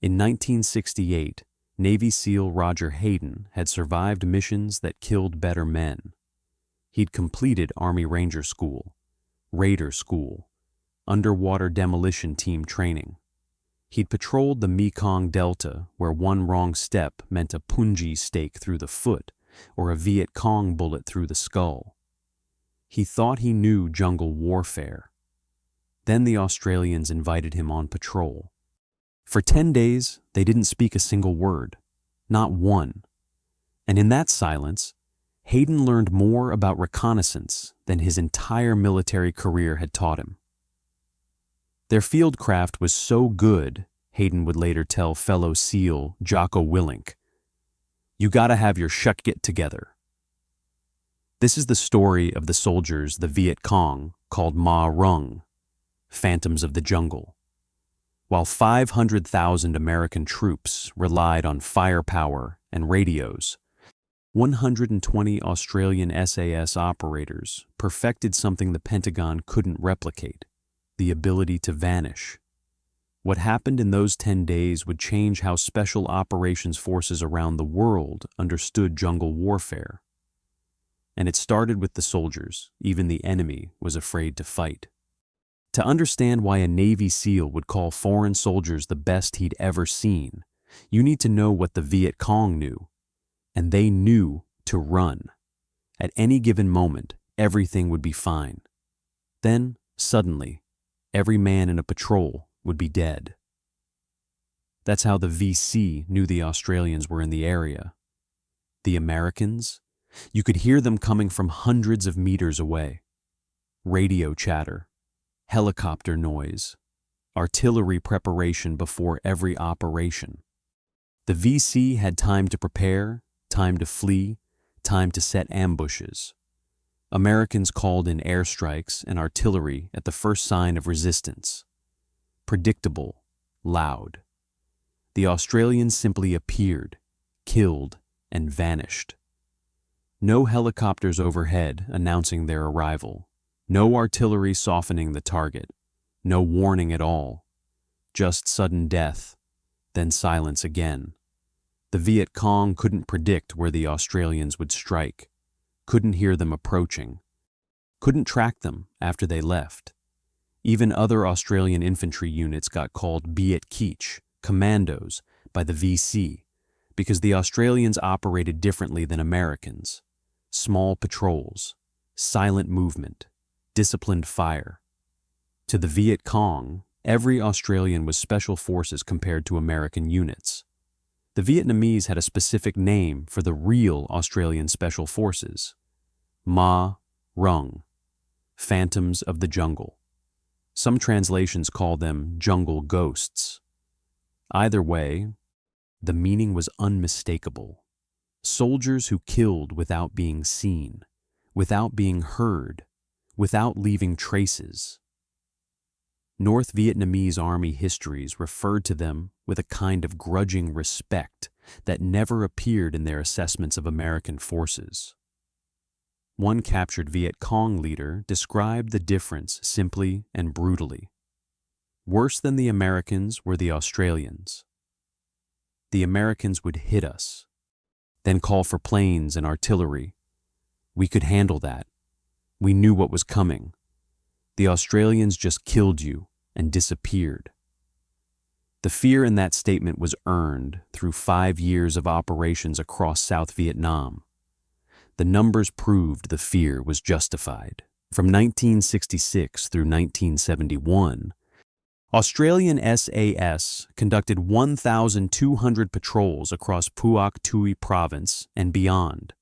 In 1968, Navy SEAL Roger Hayden had survived missions that killed better men. He'd completed Army Ranger School, Raider School, underwater demolition team training. He'd patrolled the Mekong Delta, where one wrong step meant a punji stake through the foot or a Viet Cong bullet through the skull. He thought he knew jungle warfare. Then the Australians invited him on patrol. For 10 days, they didn't speak a single word, not one. And in that silence, Hayden learned more about reconnaissance than his entire military career had taught him. Their field craft was so good, Hayden would later tell fellow SEAL Jocko Willink, "You gotta have your shut-get together." This is the story of the soldiers the Viet Cong called Ma Rung, phantoms of the jungle. While 500,000 American troops relied on firepower and radios, 120 Australian SAS operators perfected something the Pentagon couldn't replicate: the ability to vanish. What happened in those 10 days would change how special operations forces around the world understood jungle warfare. And it started with the soldiers. Even the enemy was afraid to fight. To understand why a Navy SEAL would call foreign soldiers the best he'd ever seen, you need to know what the Viet Cong knew. And they knew to run. At any given moment, everything would be fine. Then, suddenly, every man in a patrol would be dead. That's how the VC knew the Australians were in the area. The Americans? You could hear them coming from hundreds of meters away. Radio chatter, helicopter noise, artillery preparation before every operation. The VC had time to prepare, time to flee, time to set ambushes. Americans called in airstrikes and artillery at the first sign of resistance. Predictable, loud. The Australians simply appeared, killed, and vanished. No helicopters overhead announcing their arrival. No artillery softening the target. No warning at all. Just sudden death, then silence again. The Viet Cong couldn't predict where the Australians would strike, couldn't hear them approaching, couldn't track them after they left. Even other Australian infantry units got called Viet Cong, commandos, by the VC, because the Australians operated differently than Americans. Small patrols, silent movement, disciplined fire. To the Viet Cong, every Australian was special forces compared to American units. The Vietnamese had a specific name for the real Australian special forces: Ma Rung, phantoms of the jungle. Some translations call them jungle ghosts. Either way, the meaning was unmistakable. Soldiers who killed without being seen, without being heard, without leaving traces. North Vietnamese Army histories referred to them with a kind of grudging respect that never appeared in their assessments of American forces. One captured Viet Cong leader described the difference simply and brutally. Worse than the Americans were the Australians. The Americans would hit us, then call for planes and artillery. We could handle that. We knew what was coming. The Australians just killed you and disappeared. The fear in that statement was earned through 5 years of operations across South Vietnam. The numbers proved the fear was justified. From 1966 through 1971, Australian SAS conducted 1,200 patrols across Phuoc Tuy Province and beyond.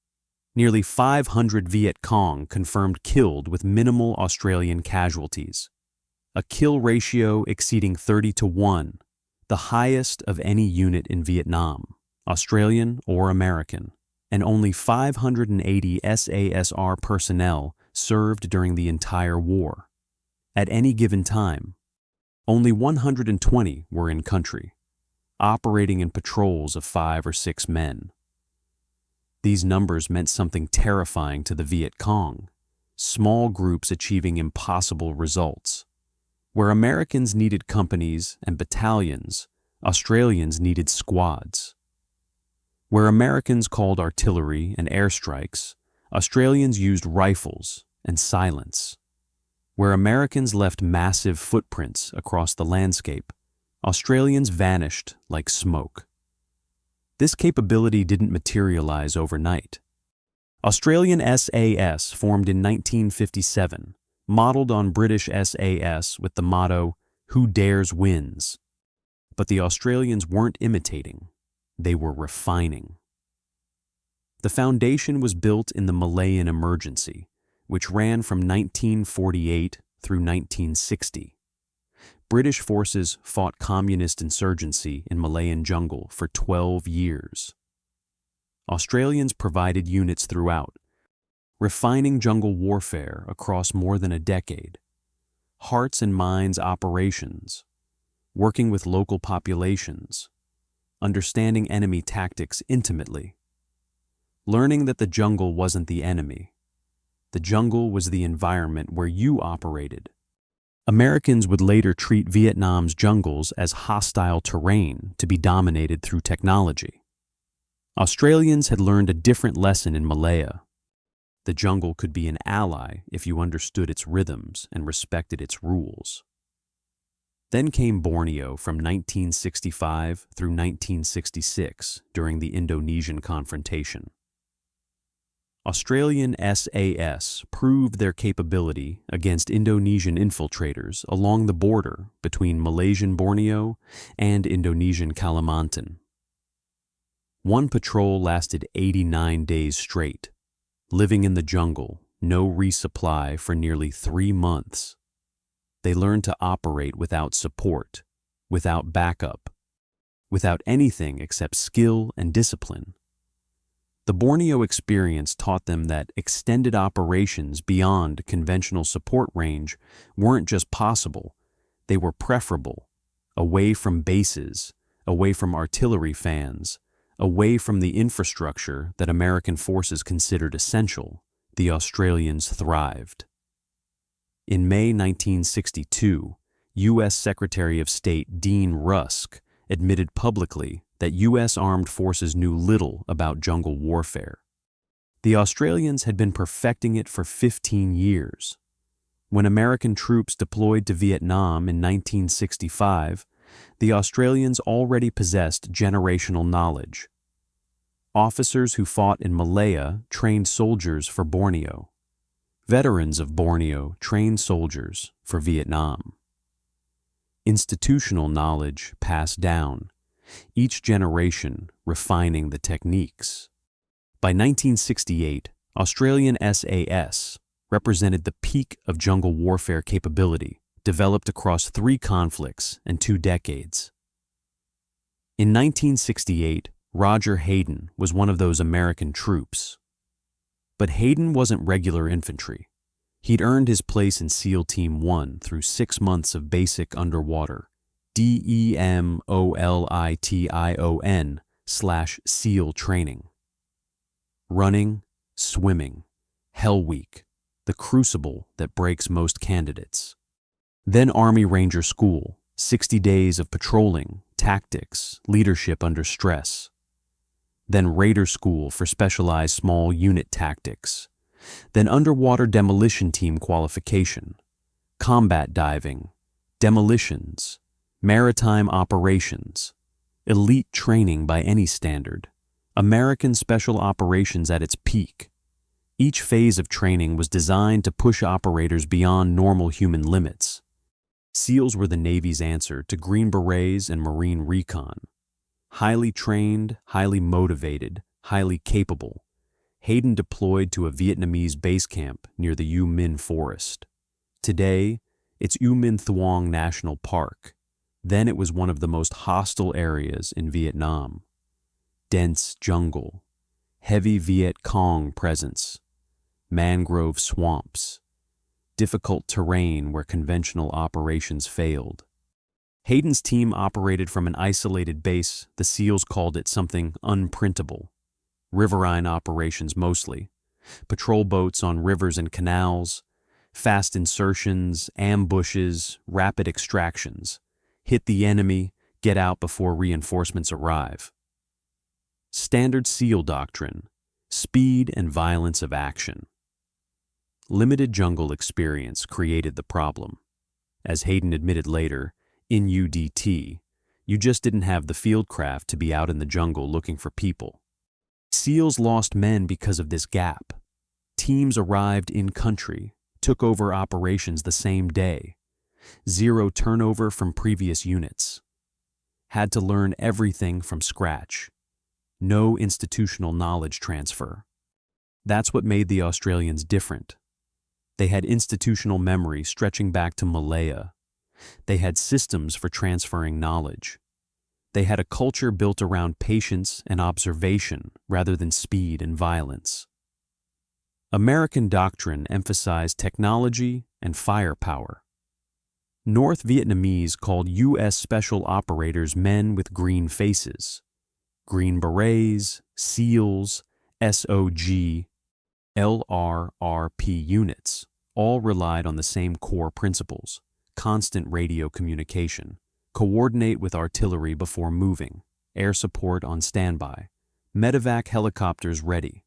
Nearly 500 Viet Cong confirmed killed with minimal Australian casualties. A kill ratio exceeding 30-1, the highest of any unit in Vietnam, Australian or American, and only 580 SASR personnel served during the entire war. At any given time, only 120 were in country, operating in patrols of 5 or 6 men. These numbers meant something terrifying to the Viet Cong, small groups achieving impossible results. Where Americans needed companies and battalions, Australians needed squads. Where Americans called artillery and airstrikes, Australians used rifles and silence. Where Americans left massive footprints across the landscape, Australians vanished like smoke. This capability didn't materialize overnight. Australian SAS formed in 1957, modeled on British SAS with the motto, "Who dares wins." But the Australians weren't imitating, they were refining. The foundation was built in the Malayan Emergency, which ran from 1948 through 1960. British forces fought communist insurgency in Malayan jungle for 12 years. Australians provided units throughout, refining jungle warfare across more than a decade. Hearts and minds operations, working with local populations, understanding enemy tactics intimately, learning that the jungle wasn't the enemy. The jungle was the environment where you operated. Americans would later treat Vietnam's jungles as hostile terrain to be dominated through technology. Australians had learned a different lesson in Malaya. The jungle could be an ally if you understood its rhythms and respected its rules. Then came Borneo from 1965 through 1966 during the Indonesian confrontation. Australian SAS proved their capability against Indonesian infiltrators along the border between Malaysian Borneo and Indonesian Kalimantan. One patrol lasted 89 days straight, living in the jungle, no resupply for nearly 3 months. They learned to operate without support, without backup, without anything except skill and discipline. The Borneo experience taught them that extended operations beyond conventional support range weren't just possible, they were preferable, away from bases, away from artillery fans, away from the infrastructure that American forces considered essential. The Australians thrived. In May 1962, U.S. Secretary of State Dean Rusk admitted publicly that U.S. armed forces knew little about jungle warfare. The Australians had been perfecting it for 15 years. When American troops deployed to Vietnam in 1965, the Australians already possessed generational knowledge. Officers who fought in Malaya trained soldiers for Borneo. Veterans of Borneo trained soldiers for Vietnam. Institutional knowledge passed down, each generation refining the techniques. By 1968, Australian SAS represented the peak of jungle warfare capability, developed across 3 conflicts and 2 decades. In 1968, Roger Hayden was one of those American troops. But Hayden wasn't regular infantry. He'd earned his place in SEAL Team 1 through 6 months of basic underwater DEMOLITION/SEAL training. Running, swimming, Hell Week, the crucible that breaks most candidates. Then Army Ranger School, 60 days of patrolling, tactics, leadership under stress. Then Raider School for specialized small unit tactics. Then Underwater Demolition Team qualification, combat diving, demolitions, maritime operations, elite training by any standard, American Special Operations at its peak. Each phase of training was designed to push operators beyond normal human limits. SEALs were the Navy's answer to Green Berets and Marine Recon. Highly trained, highly motivated, highly capable, Hayden deployed to a Vietnamese base camp near the U Minh Forest. Today, it's U Minh Thuong National Park. Then it was one of the most hostile areas in Vietnam. Dense jungle, heavy Viet Cong presence, mangrove swamps, difficult terrain where conventional operations failed. Hayden's team operated from an isolated base. The SEALs called it something unprintable. Riverine operations mostly. Patrol boats on rivers and canals, fast insertions, ambushes, rapid extractions. Hit the enemy, Get out before reinforcements arrive. Standard SEAL doctrine, speed and violence of action. Limited jungle experience created the problem. As Hayden admitted later, in UDT, you just didn't have the fieldcraft to be out in the jungle looking for people. SEALs lost men because of this gap. Teams arrived in country, took over operations the same day. Zero turnover from previous units. Had to learn everything from scratch. No institutional knowledge transfer. That's what made the Australians different. They had institutional memory stretching back to Malaya. They had systems for transferring knowledge. They had a culture built around patience and observation rather than speed and violence. American doctrine emphasized technology and firepower. North Vietnamese called U.S. Special Operators men with green faces. Green Berets, SEALs, SOG, LRRP units all relied on the same core principles: constant radio communication, coordinate with artillery before moving, air support on standby, medevac helicopters ready,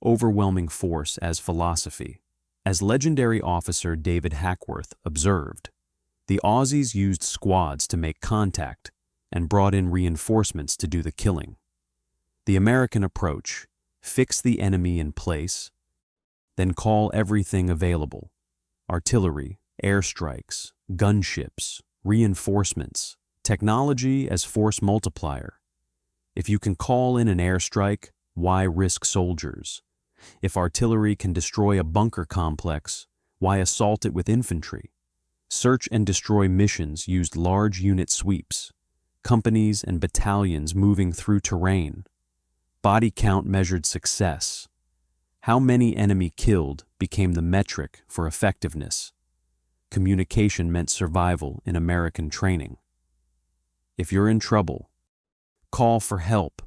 overwhelming force as philosophy. As legendary officer David Hackworth observed, the Aussies used squads to make contact and brought in reinforcements to do the killing. The American approach: fix the enemy in place, then call everything available: artillery, airstrikes, gunships, reinforcements, technology as force multiplier. If you can call in an airstrike, why risk soldiers? If artillery can destroy a bunker complex, why assault it with infantry? Search and destroy missions used large unit sweeps, companies and battalions moving through terrain. Body count measured success. How many enemy killed became the metric for effectiveness. Communication meant survival in American training. If you're in trouble, call for help.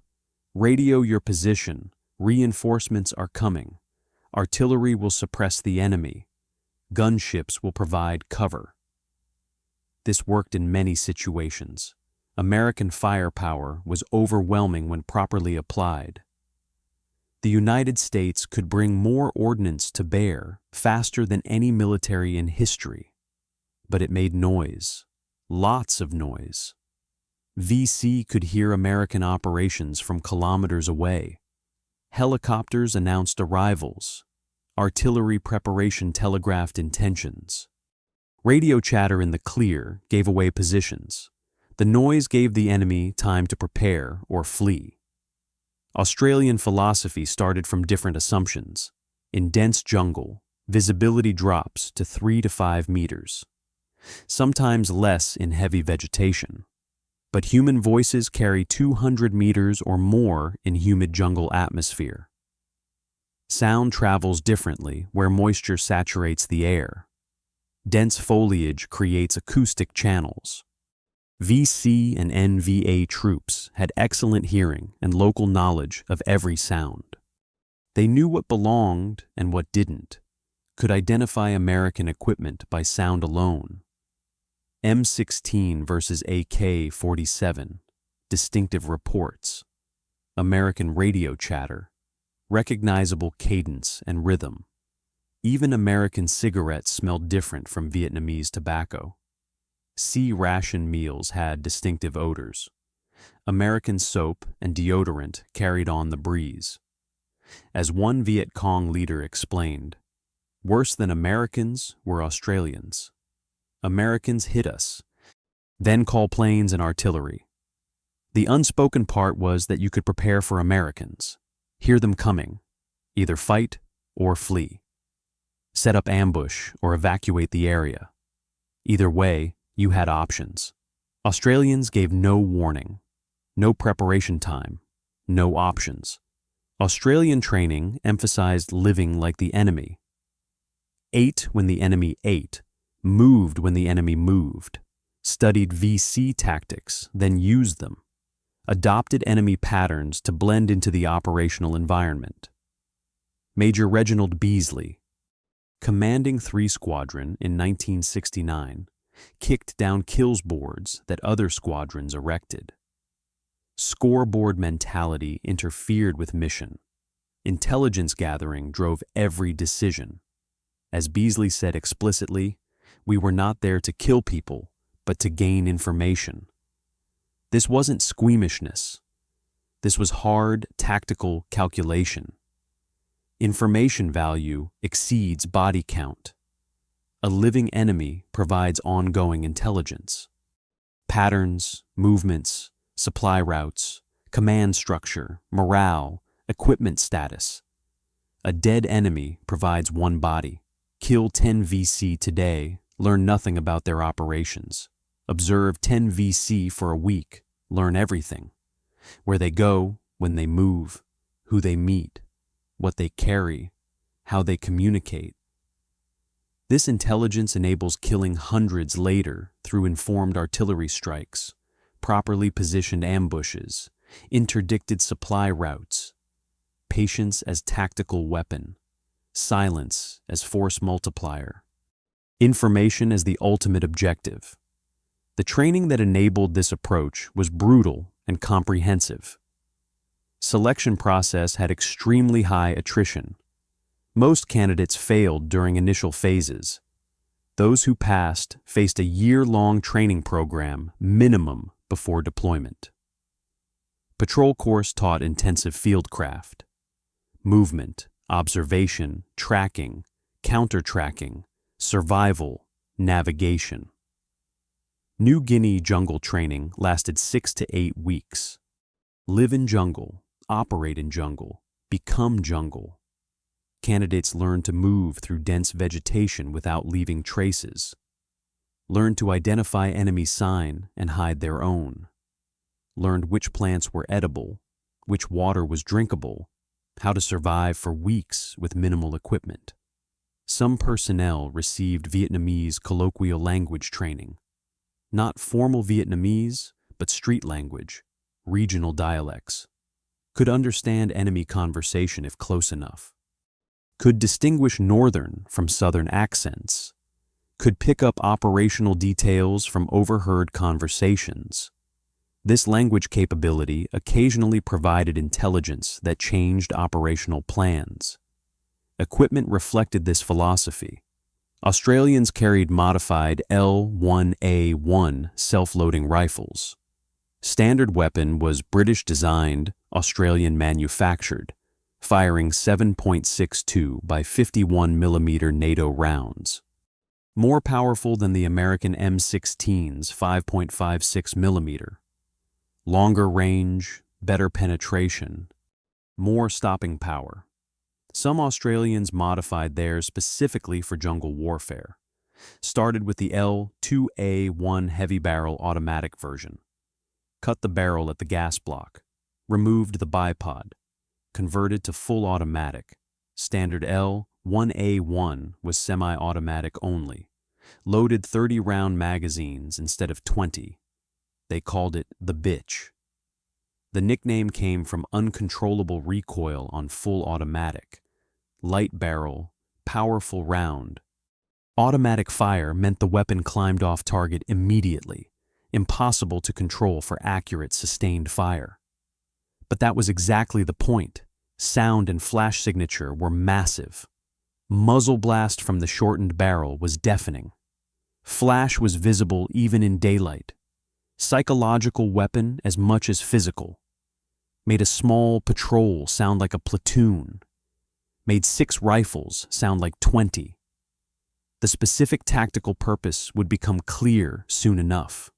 Radio your position. Reinforcements are coming. Artillery will suppress the enemy. Gunships will provide cover. This worked in many situations. American firepower was overwhelming when properly applied. The United States could bring more ordnance to bear faster than any military in history. But it made noise. Lots of noise. VC could hear American operations from kilometers away. Helicopters announced arrivals. Artillery preparation telegraphed intentions. Radio chatter in the clear gave away positions. The noise gave the enemy time to prepare or flee. Australian philosophy started from different assumptions. In dense jungle, visibility drops to 3 to 5 meters. Sometimes less in heavy vegetation. But human voices carry 200 meters or more in humid jungle atmosphere. Sound travels differently where moisture saturates the air. Dense foliage creates acoustic channels. VC and NVA troops had excellent hearing and local knowledge of every sound. They knew what belonged and what didn't, could identify American equipment by sound alone. M16 versus AK-47, distinctive reports, American radio chatter, recognizable cadence and rhythm. Even American cigarettes smelled different from Vietnamese tobacco. Sea ration meals had distinctive odors. American soap and deodorant carried on the breeze. As one Viet Cong leader explained, worse than Americans were Australians. Americans hit us, then call planes and artillery. The unspoken part was that you could prepare for Americans, hear them coming, either fight or flee, set up ambush or evacuate the area. Either way, you had options. Australians gave no warning, no preparation time, no options. Australian training emphasized living like the enemy. Ate when the enemy ate, moved when the enemy moved, studied VC tactics, then used them, adopted enemy patterns to blend into the operational environment. Major Reginald Beasley, commanding 3 Squadron in 1969, kicked down kills boards that other squadrons erected. Scoreboard mentality interfered with mission. Intelligence gathering drove every decision. As Beasley said explicitly, we were not there to kill people, but to gain information. This wasn't squeamishness. This was hard, tactical calculation. Information value exceeds body count. A living enemy provides ongoing intelligence. Patterns, movements, supply routes, command structure, morale, equipment status. A dead enemy provides one body. Kill 10 VC today, learn nothing about their operations. Observe 10 VC for a week, learn everything. Where they go, when they move, who they meet, what they carry, how they communicate. This intelligence enables killing hundreds later through informed artillery strikes, properly positioned ambushes, interdicted supply routes, patience as tactical weapon, silence as force multiplier, information as the ultimate objective. The training that enabled this approach was brutal and comprehensive. Selection process had extremely high attrition. Most candidates failed during initial phases. Those who passed faced a year-long training program minimum before deployment. Patrol course taught intensive fieldcraft, movement, observation, tracking, counter-tracking, survival, navigation. New Guinea jungle training lasted 6 to 8 weeks. Live in jungle, operate in jungle, become jungle. Candidates learned to move through dense vegetation without leaving traces. Learned to identify enemy sign and hide their own. Learned which plants were edible, which water was drinkable, how to survive for weeks with minimal equipment. Some personnel received Vietnamese colloquial language training. Not formal Vietnamese, but street language, regional dialects. Could understand enemy conversation if close enough. Could distinguish northern from southern accents. Could pick up operational details from overheard conversations. This language capability occasionally provided intelligence that changed operational plans. Equipment reflected this philosophy. Australians carried modified L1A1 self-loading rifles. Standard weapon was British-designed, Australian-manufactured, firing 7.62 by 51 mm NATO rounds. More powerful than the American M16's 5.56 mm. Longer range, better penetration, more stopping power. Some Australians modified theirs specifically for jungle warfare. Started with the L2A1 heavy barrel automatic version. Cut the barrel at the gas block. Removed the bipod. Converted to full automatic. Standard L1A1 was semi-automatic only. Loaded 30-round magazines instead of 20. They called it the bitch. The nickname came from uncontrollable recoil on full automatic. Light barrel, powerful round. Automatic fire meant the weapon climbed off target immediately, impossible to control for accurate, sustained fire. But that was exactly the point. Sound and flash signature were massive. Muzzle blast from the shortened barrel was deafening. Flash was visible even in daylight. Psychological weapon as much as physical. Made a small patrol sound like a platoon. Made 6 rifles sound like 20. The specific tactical purpose would become clear soon enough.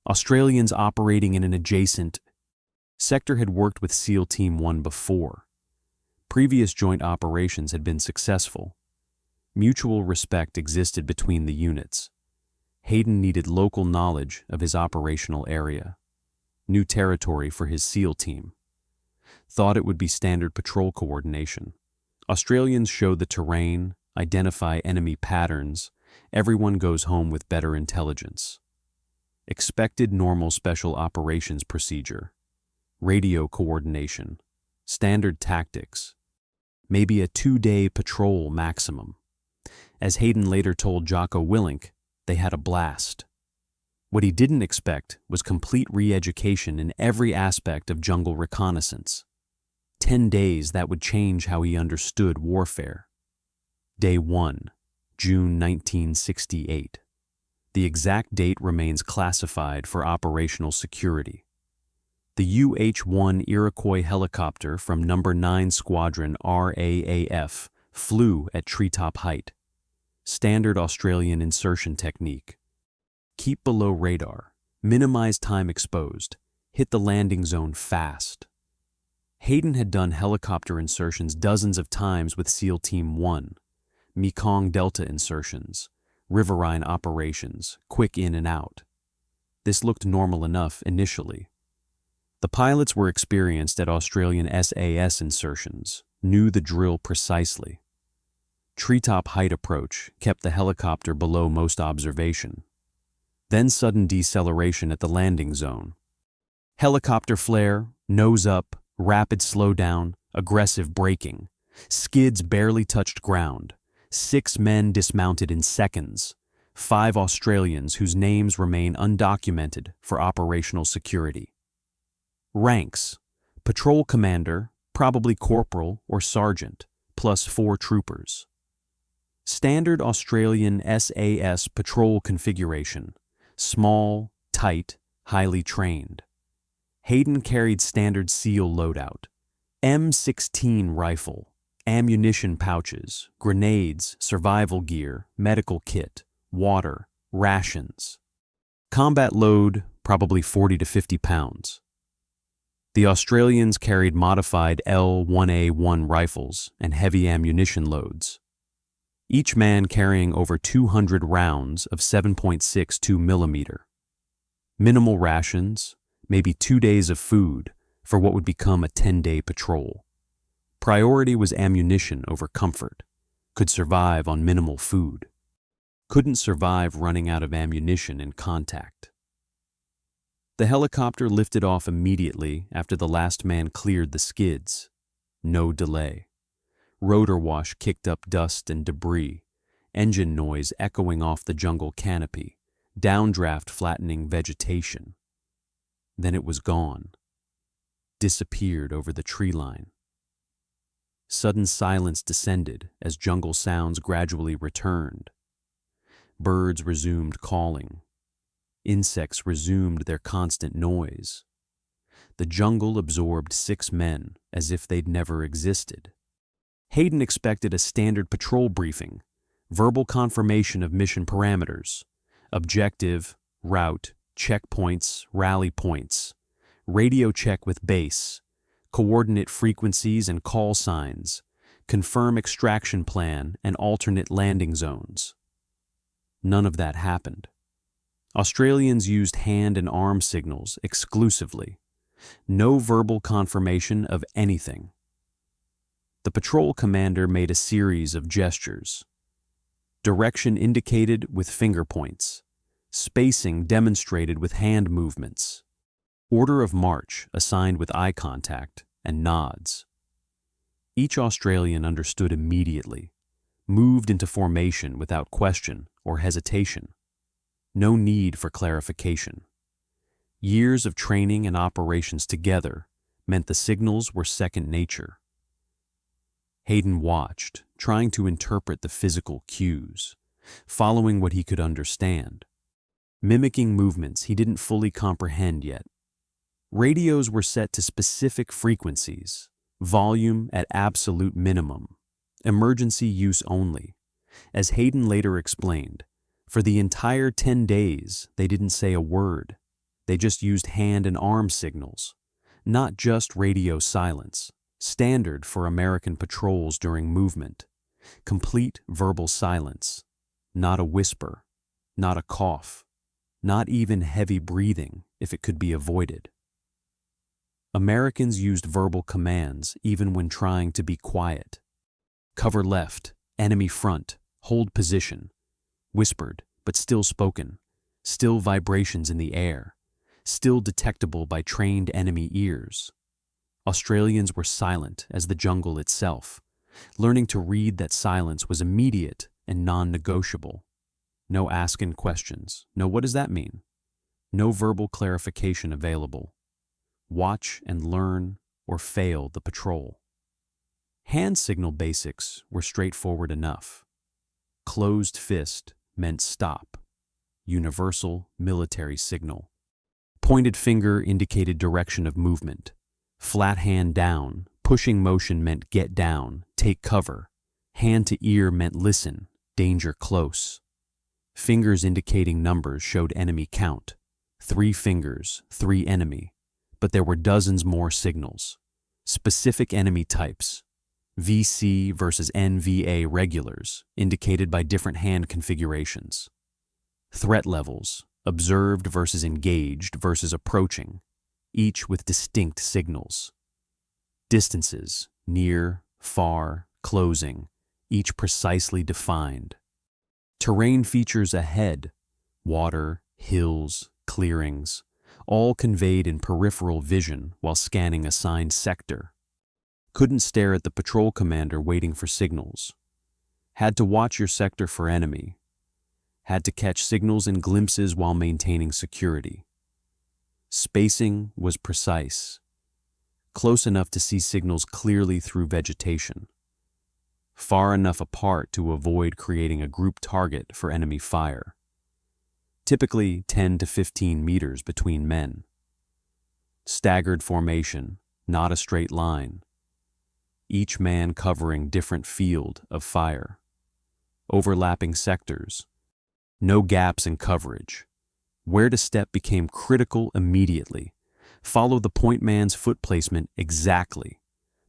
Australians operating in an adjacent sector had worked with SEAL Team 1 before. Previous joint operations had been successful. Mutual respect existed between the units. Hayden needed local knowledge of his operational area. New territory for his SEAL team. Thought it would be standard patrol coordination. Australians show the terrain, identify enemy patterns. Everyone goes home with better intelligence. Expected normal special operations procedure. Radio coordination. Standard tactics. Maybe a 2-day patrol maximum. As Hayden later told Jocko Willink, They had a blast. What he didn't expect was complete re-education in every aspect of jungle reconnaissance. 10 days that would change how he understood warfare. Day 1, June 1968. The exact date remains classified for operational security. The UH-1 Iroquois helicopter from No. 9 Squadron RAAF flew at treetop height. Standard Australian insertion technique. Keep below radar, minimize time exposed, hit the landing zone fast. Hayden had done helicopter insertions dozens of times with SEAL Team 1, Mekong Delta insertions, riverine operations, quick in and out. This looked normal enough initially. The pilots were experienced at Australian SAS insertions, knew the drill precisely. Treetop height approach kept the helicopter below most observation. Then sudden deceleration at the landing zone. Helicopter flare, nose up, rapid slowdown, aggressive braking. Skids barely touched ground. 6 men dismounted in seconds. 5 Australians whose names remain undocumented for operational security. Ranks: patrol commander, probably corporal or sergeant, plus 4 troopers. Standard Australian SAS patrol configuration. Small, tight, highly trained. Hayden carried standard SEAL loadout. M16 rifle, ammunition pouches, grenades, survival gear, medical kit, water, rations. Combat load, probably 40 to 50 pounds. The Australians carried modified L1A1 rifles and heavy ammunition loads. Each man carrying over 200 rounds of 7.62 millimeter. Minimal rations, maybe 2 days of food for what would become a 10-day patrol. Priority was ammunition over comfort. Could survive on minimal food. Couldn't survive running out of ammunition in contact. The helicopter lifted off immediately after the last man cleared the skids. No delay. Rotor wash kicked up dust and debris, engine noise echoing off the jungle canopy, downdraft flattening vegetation. Then it was gone. Disappeared over the tree line. Sudden silence descended as jungle sounds gradually returned. Birds resumed calling. Insects resumed their constant noise. The jungle absorbed 6 men as if they'd never existed. Hayden expected a standard patrol briefing, verbal confirmation of mission parameters, objective, route, checkpoints, rally points, radio check with base, coordinate frequencies and call signs, confirm extraction plan and alternate landing zones. None of that happened. Australians used hand and arm signals exclusively. No verbal confirmation of anything. The patrol commander made a series of gestures. Direction indicated with finger points. Spacing demonstrated with hand movements. Order of march assigned with eye contact and nods. Each Australian understood immediately, moved into formation without question or hesitation. No need for clarification. Years of training and operations together meant the signals were second nature. Hayden watched, trying to interpret the physical cues, following what he could understand, mimicking movements he didn't fully comprehend yet. Radios were set to specific frequencies, volume at absolute minimum, emergency use only. As Hayden later explained, for the entire 10 days, they didn't say a word. They just used hand and arm signals, not just radio silence. Standard for American patrols during movement. Complete verbal silence. Not a whisper. Not a cough. Not even heavy breathing if it could be avoided. Americans used verbal commands even when trying to be quiet. Cover left, enemy front, hold position. Whispered, but still spoken. Still vibrations in the air. Still detectable by trained enemy ears. Australians were silent as the jungle itself, learning to read that silence was immediate and non-negotiable. No asking questions. No, what does that mean? No verbal clarification available. Watch and learn or fail the patrol. Hand signal basics were straightforward enough. Closed fist meant stop. Universal military signal. Pointed finger indicated direction of movement. Flat hand down, pushing motion meant get down, take cover. Hand to ear meant listen, danger close. Fingers indicating numbers showed enemy count. 3 fingers, 3 enemy. But there were dozens more signals. Specific enemy types. VC versus NVA regulars, indicated by different hand configurations. Threat levels, observed versus engaged versus approaching, each with distinct signals. Distances, near, far, closing, each precisely defined. Terrain features ahead, water, hills, clearings, all conveyed in peripheral vision while scanning assigned sector. Couldn't stare at the patrol commander waiting for signals. Had to watch your sector for enemy. Had to catch signals and glimpses while maintaining security. Spacing was precise. Close enough to see signals clearly through vegetation. Far enough apart to avoid creating a group target for enemy fire. Typically 10 to 15 meters between men. Staggered formation, not a straight line. Each man covering different field of fire. Overlapping sectors. No gaps in coverage. Where to step became critical immediately. Follow the point man's foot placement exactly.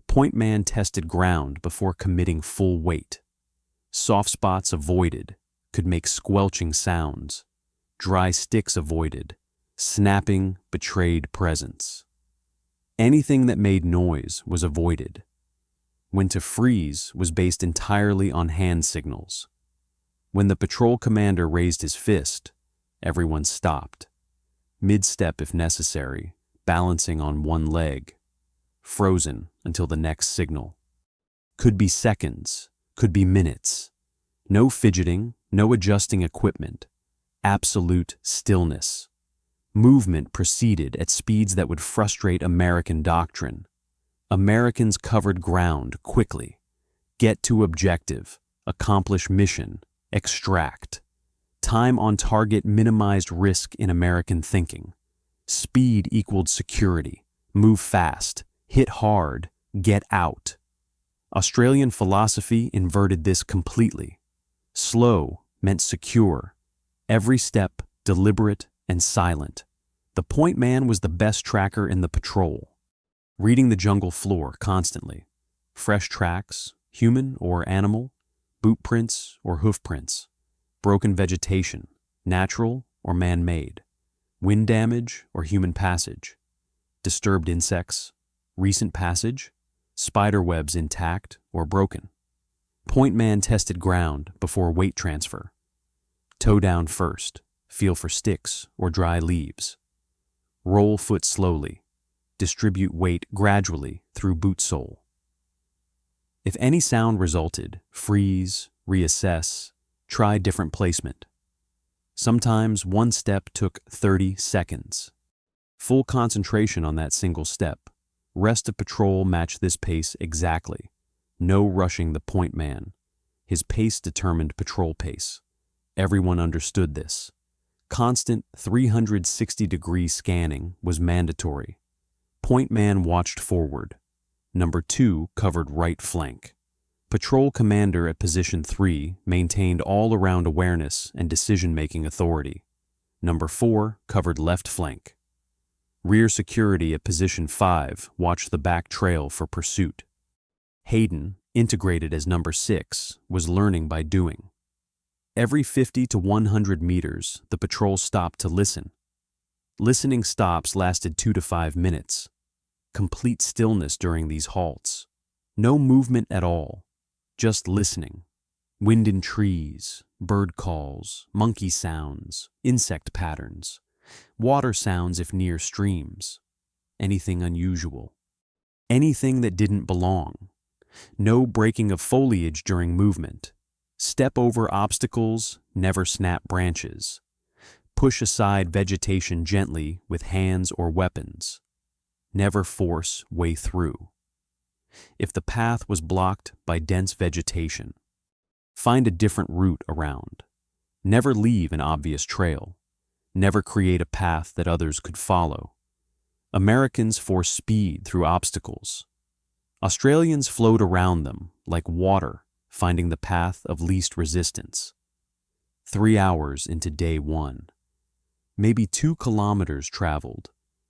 Point man tested ground before committing full weight. Soft spots avoided, could make squelching sounds. Dry sticks avoided. Snapping betrayed presence. Anything that made noise was avoided. When to freeze was based entirely on hand signals. When the patrol commander raised his fist, everyone stopped. Mid-step if necessary, balancing on one leg. Frozen until the next signal. Could be seconds, could be minutes. No fidgeting, no adjusting equipment. Absolute stillness. Movement proceeded at speeds that would frustrate American doctrine. Americans covered ground quickly. Get to objective, accomplish mission, extract. Time on target minimized risk in American thinking. Speed equaled security. Move fast, hit hard, get out. Australian philosophy inverted this completely. Slow meant secure. Every step deliberate and silent. The point man was the best tracker in the patrol. Reading the jungle floor constantly. Fresh tracks, human or animal, boot prints or hoof prints, broken vegetation, natural or man-made, wind damage or human passage, disturbed insects, recent passage, spider webs intact or broken. Point man tested ground before weight transfer. Toe down first, feel for sticks or dry leaves. Roll foot slowly. Distribute weight gradually through boot sole. If any sound resulted, freeze, reassess, try different placement. Sometimes one step took 30 seconds. Full concentration on that single step. Rest of patrol matched this pace exactly. No rushing the point man. His pace determined patrol pace. Everyone understood this. Constant 360-degree scanning was mandatory. Point man watched forward. Number 2 covered right flank. Patrol commander at position 3 maintained all-around awareness and decision-making authority. Number 4 covered left flank. Rear security at position 5 watched the back trail for pursuit. Hayden, integrated as number 6, was learning by doing. Every 50 to 100 meters, the patrol stopped to listen. Listening stops lasted 2 to 5 minutes. Complete stillness during these halts. No movement at all, just listening. Wind in trees, bird calls, monkey sounds, insect patterns, water sounds if near streams. Anything unusual. Anything that didn't belong. No breaking of foliage during movement. Step over obstacles, never snap branches. Push aside vegetation gently with hands or weapons. Never force way through. If the path was blocked by dense vegetation, find a different route around. Never leave an obvious trail. Never create a path that others could follow. Americans force speed through obstacles. Australians flowed around them like water, finding the path of least resistance. 3 hours into day 1. Maybe 2 kilometers traveled.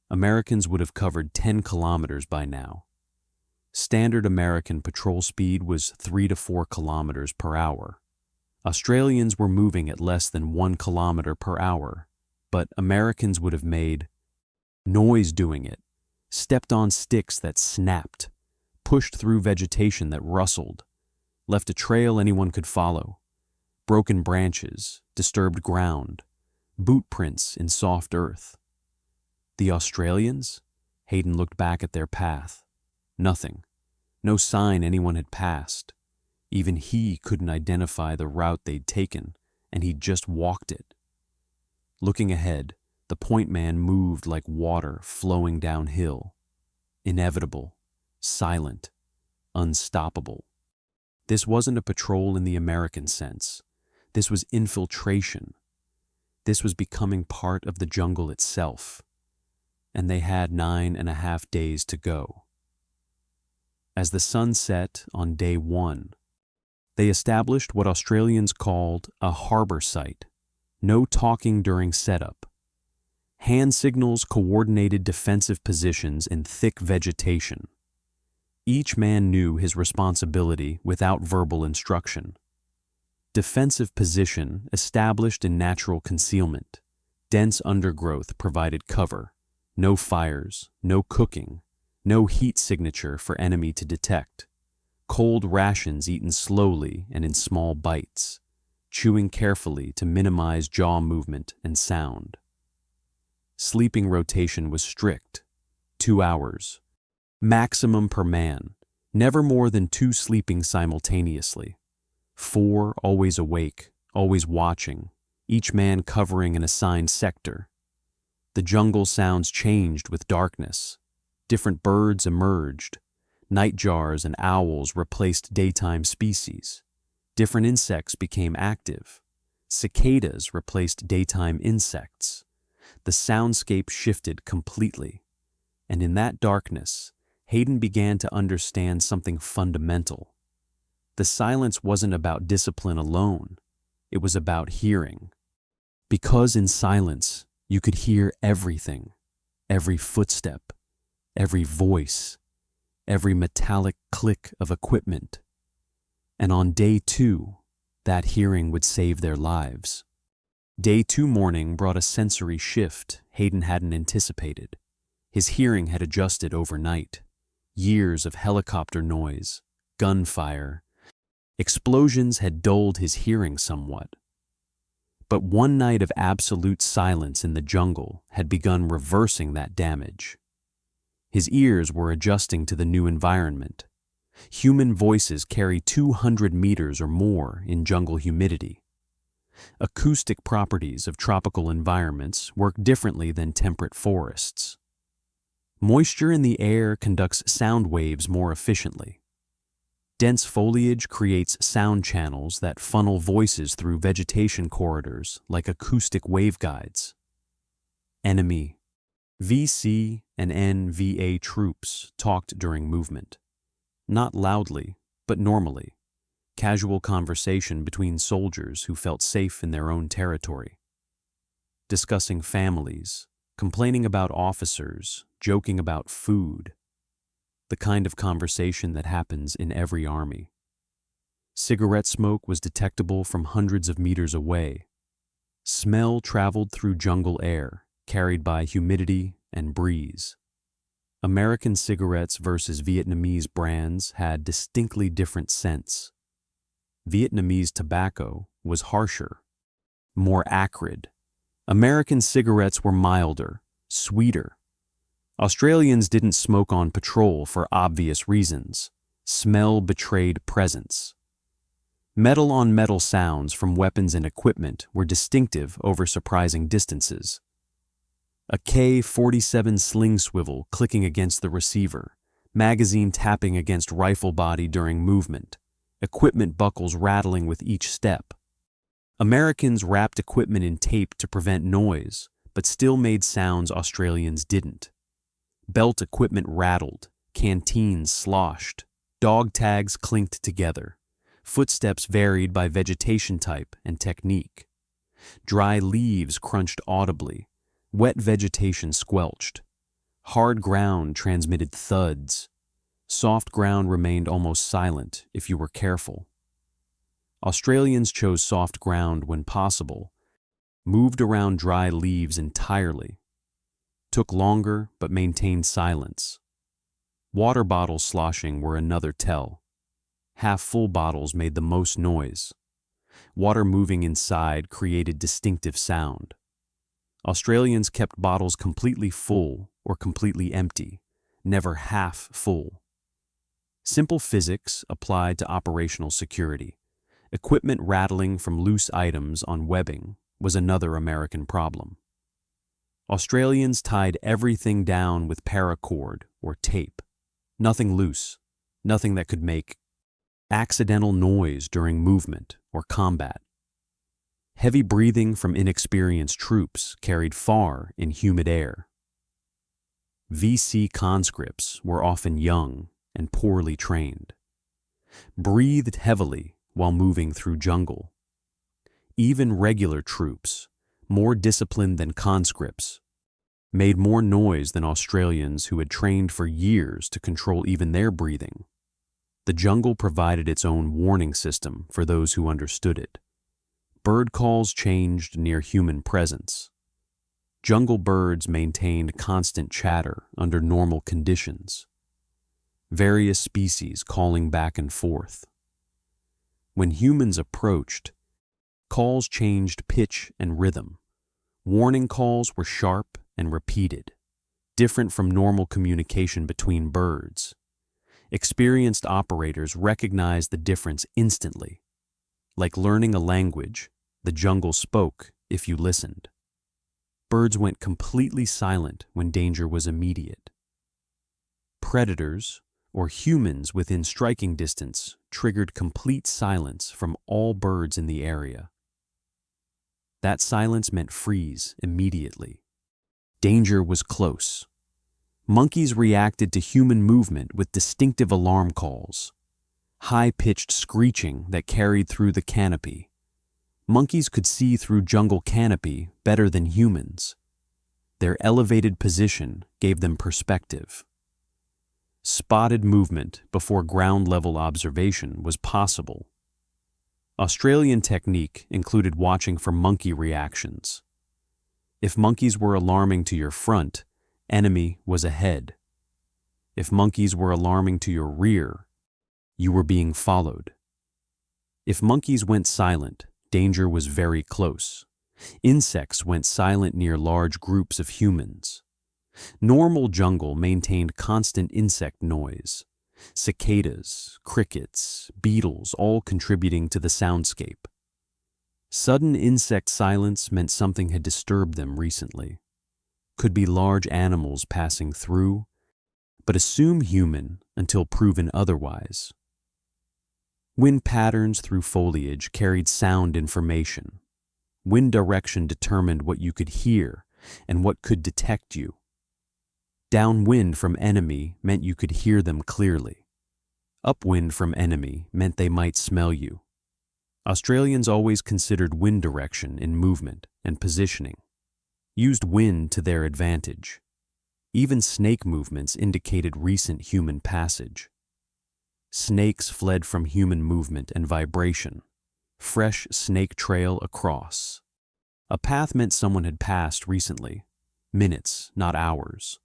Americans would have covered 10 kilometers by now. Standard American patrol speed was 3 to 4 kilometers per hour. Australians were moving at less than 1 kilometer per hour, but Americans would have made noise doing it, stepped on sticks that snapped, pushed through vegetation that rustled, left a trail anyone could follow, broken branches, disturbed ground, boot prints in soft earth. The Australians? Hayden looked back at their path. Nothing. No sign anyone had passed. Even he couldn't identify the route they'd taken, and he'd just walked it. Looking ahead, the point man moved like water flowing downhill. Inevitable, silent, unstoppable. This wasn't a patrol in the American sense. This was infiltration. This was becoming part of the jungle itself. And they had 9.5 days to go. As the sun set on day 1, they established what Australians called a harbor site. No talking during setup. Hand signals coordinated defensive positions in thick vegetation. Each man knew his responsibility without verbal instruction. Defensive position established in natural concealment. Dense undergrowth provided cover. No fires, no cooking, no heat signature for enemy to detect. Cold rations eaten slowly and in small bites, chewing carefully to minimize jaw movement and sound. Sleeping rotation was strict, 2 hours. Maximum per man, never more than 2 sleeping simultaneously. 4 always awake, always watching, each man covering an assigned sector. The jungle sounds changed with darkness. Different birds emerged. Nightjars and owls replaced daytime species. Different insects became active. Cicadas replaced daytime insects. The soundscape shifted completely. And in that darkness, Hayden began to understand something fundamental. The silence wasn't about discipline alone. It was about hearing. Because in silence, you could hear everything, every footstep, every voice, every metallic click of equipment. And on day 2, that hearing would save their lives. Day 2 morning brought a sensory shift Hayden hadn't anticipated. His hearing had adjusted overnight. Years of helicopter noise, gunfire, explosions had dulled his hearing somewhat. But one night of absolute silence in the jungle had begun reversing that damage. His ears were adjusting to the new environment. Human voices carry 200 meters or more in jungle humidity. Acoustic properties of tropical environments work differently than temperate forests. Moisture in the air conducts sound waves more efficiently. Dense foliage creates sound channels that funnel voices through vegetation corridors like acoustic waveguides. Enemy, VC and NVA troops talked during movement. Not loudly, but normally. Casual conversation between soldiers who felt safe in their own territory. Discussing families, complaining about officers, joking about food. The kind of conversation that happens in every army. Cigarette smoke was detectable from hundreds of meters away. Smell traveled through jungle air, carried by humidity and breeze. American cigarettes versus Vietnamese brands had distinctly different scents. Vietnamese tobacco was harsher, more acrid. American cigarettes were milder, sweeter. Australians didn't smoke on patrol for obvious reasons. Smell betrayed presence. Metal-on-metal sounds from weapons and equipment were distinctive over surprising distances. A K-47 sling swivel clicking against the receiver, magazine tapping against rifle body during movement, equipment buckles rattling with each step. Americans wrapped equipment in tape to prevent noise, but still made sounds Australians didn't. Belt equipment rattled, canteens sloshed, dog tags clinked together. Footsteps varied by vegetation type and technique. Dry leaves crunched audibly, wet vegetation squelched. Hard ground transmitted thuds. Soft ground remained almost silent if you were careful. Australians chose soft ground when possible, moved around dry leaves entirely, took longer but maintained silence. Water bottles sloshing were another tell. Half-full bottles made the most noise. Water moving inside created distinctive sound. Australians kept bottles completely full or completely empty, never half full. Simple physics applied to operational security. Equipment rattling from loose items on webbing was another American problem. Australians tied everything down with paracord or tape. Nothing loose, nothing that could make accidental noise during movement or combat. Heavy breathing from inexperienced troops carried far in humid air. VC conscripts were often young and poorly trained. Breathed heavily while moving through jungle. Even regular troops, more disciplined than conscripts, made more noise than Australians who had trained for years to control even their breathing. The jungle provided its own warning system for those who understood it. Bird calls changed near human presence. Jungle birds maintained constant chatter under normal conditions. Various species calling back and forth. When humans approached, calls changed pitch and rhythm. Warning calls were sharp and repeated, different from normal communication between birds. Experienced operators recognized the difference instantly. Like learning a language, the jungle spoke if you listened. Birds went completely silent when danger was immediate. Predators, or humans within striking distance, triggered complete silence from all birds in the area. That silence meant freeze immediately. Danger was close. Monkeys reacted to human movement with distinctive alarm calls, high-pitched screeching that carried through the canopy. Monkeys could see through jungle canopy better than humans. Their elevated position gave them perspective. Spotted movement before ground-level observation was possible. Australian technique included watching for monkey reactions. If monkeys were alarming to your front, enemy was ahead. If monkeys were alarming to your rear, you were being followed. If monkeys went silent, danger was very close. Insects went silent near large groups of humans. Normal jungle maintained constant insect noise. Cicadas, crickets, beetles all contributing to the soundscape. Sudden insect silence meant something had disturbed them recently. Could be large animals passing through, but assume human until proven otherwise. Wind patterns through foliage carried sound information. Wind direction determined what you could hear and what could detect you. Downwind from enemy meant you could hear them clearly. Upwind from enemy meant they might smell you. Australians always considered wind direction in movement and positioning, used wind to their advantage. Even snake movements indicated recent human passage. Snakes fled from human movement and vibration. Fresh snake trail across. A path meant someone had passed recently. Minutes, not hours.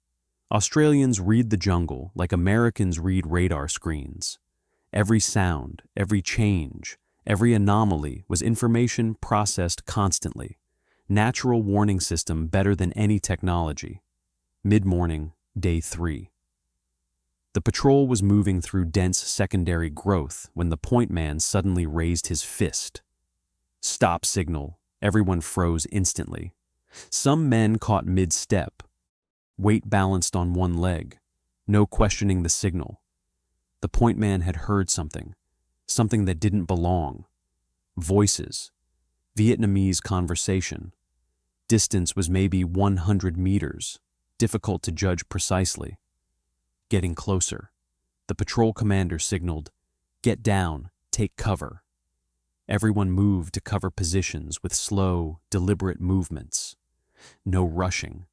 Australians read the jungle like Americans read radar screens. Every sound, every change, every anomaly was information processed constantly. Natural warning system better than any technology. Mid-morning, day 3. The patrol was moving through dense secondary growth when the point man suddenly raised his fist. Stop signal. Everyone froze instantly. Some men caught mid-step. Weight balanced on one leg. No questioning the signal. The point man had heard something. Something that didn't belong. Voices. Vietnamese conversation. Distance was maybe 100 meters. Difficult to judge precisely. Getting closer. The patrol commander signaled, "Get down, take cover." Everyone moved to cover positions with slow, deliberate movements. No rushing.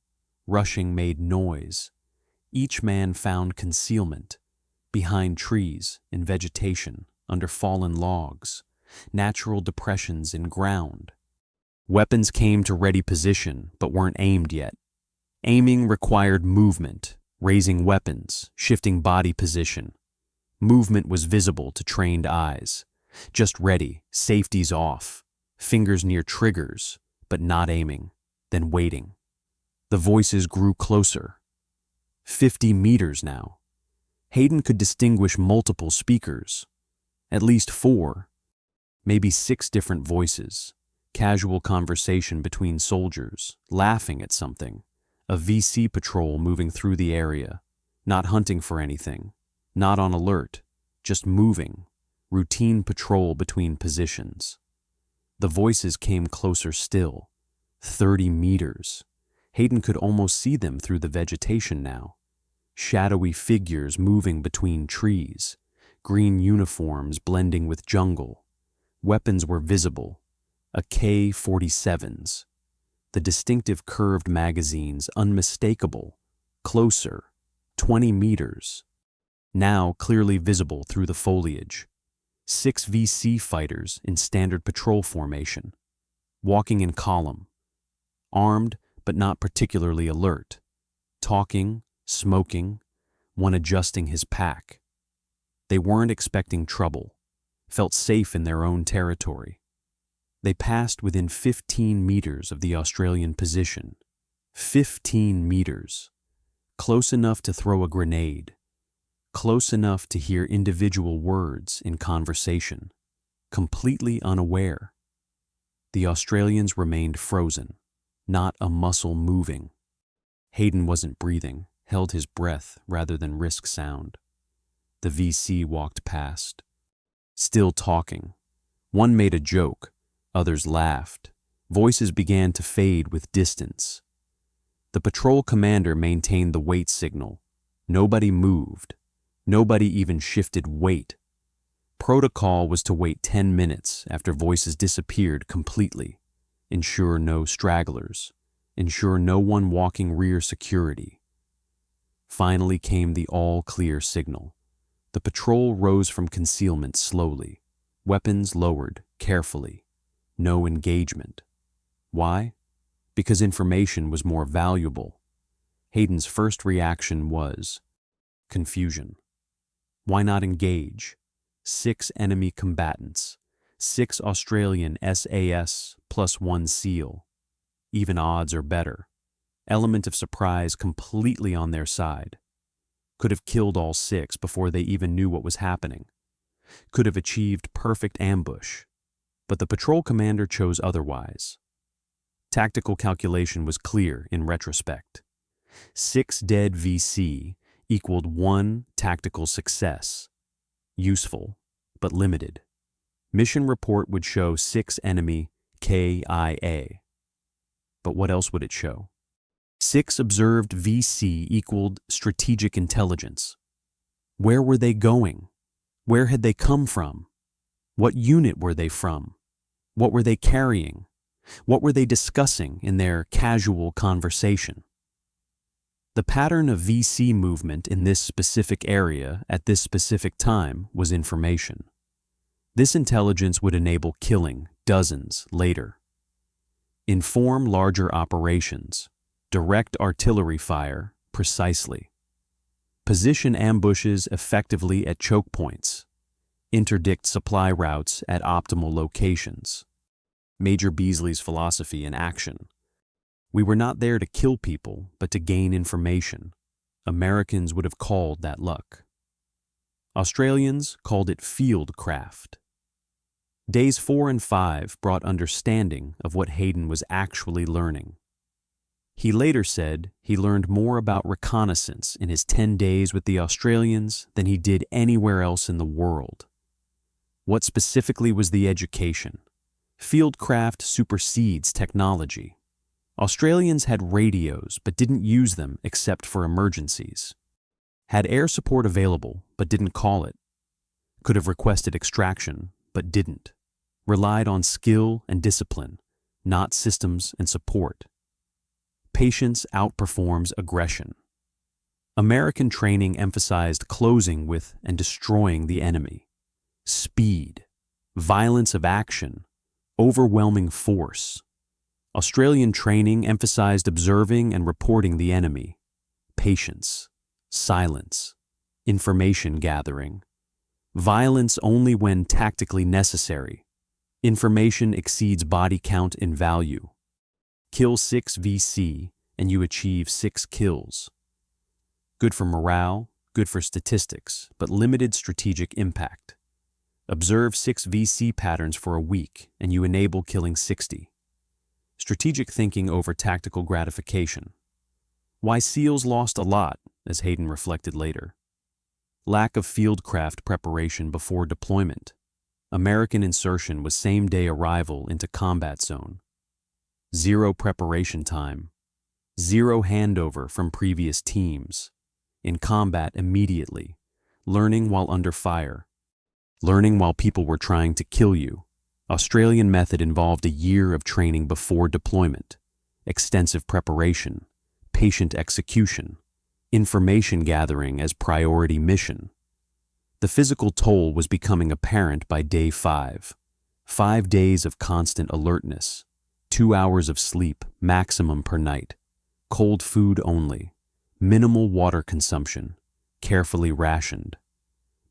Rushing made noise. Each man found concealment. Behind trees, in vegetation, under fallen logs, natural depressions in ground. Weapons came to ready position, but weren't aimed yet. Aiming required movement, raising weapons, shifting body position. Movement was visible to trained eyes. Just ready, safeties off, fingers near triggers, but not aiming, then waiting. The voices grew closer. 50 meters now. Hayden could distinguish multiple speakers. At least 4, maybe 6 different voices. Casual conversation between soldiers, laughing at something. A VC patrol moving through the area, not hunting for anything, not on alert, just moving. Routine patrol between positions. The voices came closer still. 30 meters. Hayden could almost see them through the vegetation now. Shadowy figures moving between trees. Green uniforms blending with jungle. Weapons were visible. AK-47s. The distinctive curved magazines unmistakable. Closer. 20 meters. Now clearly visible through the foliage. 6 VC fighters in standard patrol formation, walking in column, armed but not particularly alert, talking, smoking, one adjusting his pack. They weren't expecting trouble, felt safe in their own territory. They passed within 15 meters of the Australian position. 15 meters. Close enough to throw a grenade. Close enough to hear individual words in conversation, completely unaware. The Australians remained frozen, not a muscle moving. Hayden wasn't breathing, held his breath rather than risk sound. The VC walked past, still talking. One made a joke, others laughed. Voices began to fade with distance. The patrol commander maintained the wait signal. Nobody moved. Nobody even shifted weight. Protocol was to wait 10 minutes after voices disappeared completely. Ensure no stragglers. Ensure no one walking rear security. Finally came the all-clear signal. The patrol rose from concealment slowly. Weapons lowered, carefully. No engagement. Why? Because information was more valuable. Hayden's first reaction was confusion. Why not engage? 6 enemy combatants, 6 Australian SAS plus 1 SEAL. Even odds are better. Element of surprise completely on their side. Could have killed all 6 before they even knew what was happening. Could have achieved perfect ambush. But the patrol commander chose otherwise. Tactical calculation was clear in retrospect. 6 dead VC equaled 1 tactical success. Useful, but limited. Mission report would show 6 enemy KIA. But what else would it show? 6 observed VC equaled strategic intelligence. Where were they going? Where had they come from? What unit were they from? What were they carrying? What were they discussing in their casual conversation? The pattern of VC movement in this specific area at this specific time was information. This intelligence would enable killing dozens later. Inform larger operations. Direct artillery fire precisely. Position ambushes effectively at choke points. Interdict supply routes at optimal locations. Major Beasley's philosophy in action. We were not there to kill people, but to gain information. Americans would have called that luck. Australians called it field craft. Days 4 and 5 brought understanding of what Hayden was actually learning. He later said he learned more about reconnaissance in his 10 days with the Australians than he did anywhere else in the world. What specifically was the education? Fieldcraft supersedes technology. Australians had radios but didn't use them except for emergencies. Had air support available but didn't call it. Could have requested extraction but didn't. Relied on skill and discipline, not systems and support. Patience outperforms aggression. American training emphasized closing with and destroying the enemy. Speed, violence of action, overwhelming force. Australian training emphasized observing and reporting the enemy. Patience, silence, information gathering. Violence only when tactically necessary. Information exceeds body count in value. Kill 6 VC and you achieve 6 kills. Good for morale, good for statistics, but limited strategic impact. Observe 6 VC patterns for a week and you enable killing 60. Strategic thinking over tactical gratification. Why SEALs lost a lot, as Hayden reflected later. Lack of fieldcraft preparation before deployment. American insertion was same-day arrival into combat zone. Zero preparation time. Zero handover from previous teams. In combat immediately. Learning while under fire. Learning while people were trying to kill you. Australian method involved a year of training before deployment. Extensive preparation. Patient execution. Information gathering as priority mission. The physical toll was becoming apparent by day 5. 5 days of constant alertness. 2 hours of sleep, maximum per night. Cold food only. Minimal water consumption. Carefully rationed.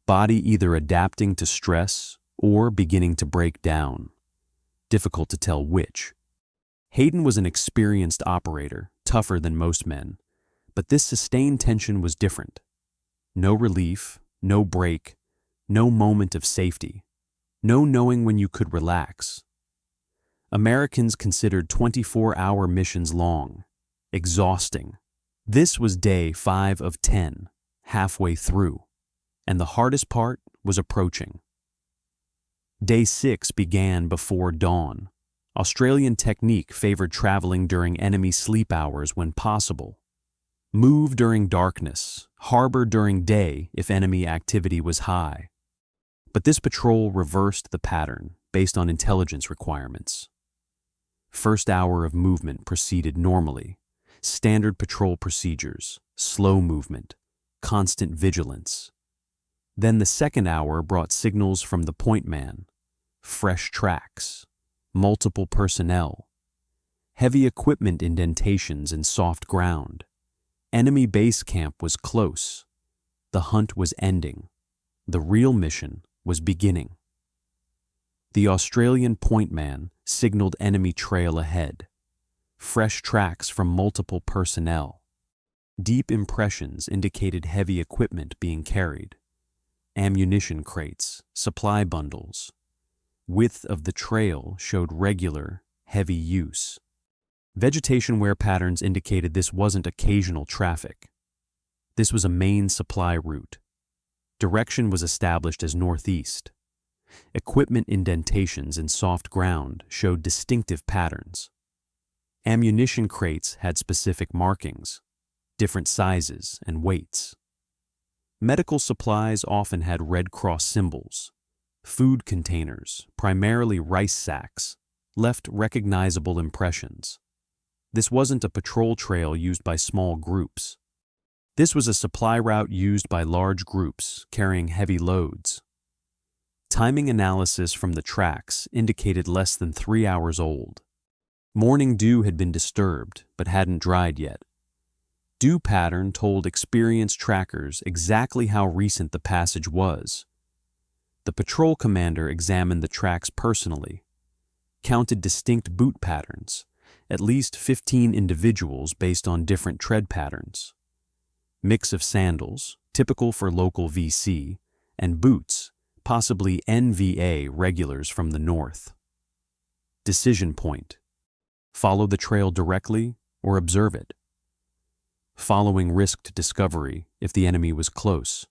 Body either adapting to stress or beginning to break down. Difficult to tell which. Hayden was an experienced operator, tougher than most men, but this sustained tension was different. No relief, no break, no moment of safety, no knowing when you could relax. Americans considered 24-hour missions long, exhausting. This was day 5 of 10, halfway through, and the hardest part was approaching. Day 6 began before dawn. Australian technique favored traveling during enemy sleep hours when possible. Move during darkness, harbor during day if enemy activity was high. But this patrol reversed the pattern based on intelligence requirements. First hour of movement proceeded normally. Standard patrol procedures, slow movement, constant vigilance. Then the second hour brought signals from the point man, fresh tracks, multiple personnel, heavy equipment indentations in soft ground. Enemy base camp was close. The hunt was ending. The real mission was beginning. The Australian point man signaled enemy trail ahead. Fresh tracks from multiple personnel. Deep impressions indicated heavy equipment being carried. Ammunition crates, supply bundles. Width of the trail showed regular, heavy use. Vegetation wear patterns indicated this wasn't occasional traffic. This was a main supply route. Direction was established as northeast. Equipment indentations in soft ground showed distinctive patterns. Ammunition crates had specific markings, different sizes and weights. Medical supplies often had Red Cross symbols. Food containers, primarily rice sacks, left recognizable impressions. This wasn't a patrol trail used by small groups. This was a supply route used by large groups carrying heavy loads. Timing analysis from the tracks indicated less than 3 hours old. Morning dew had been disturbed but hadn't dried yet. Dew pattern told experienced trackers exactly how recent the passage was. The patrol commander examined the tracks personally, counted distinct boot patterns, at least 15 individuals based on different tread patterns. Mix of sandals, typical for local VC, and boots, possibly NVA regulars from the north. Decision point: follow the trail directly or observe it. Following risked discovery if the enemy was close.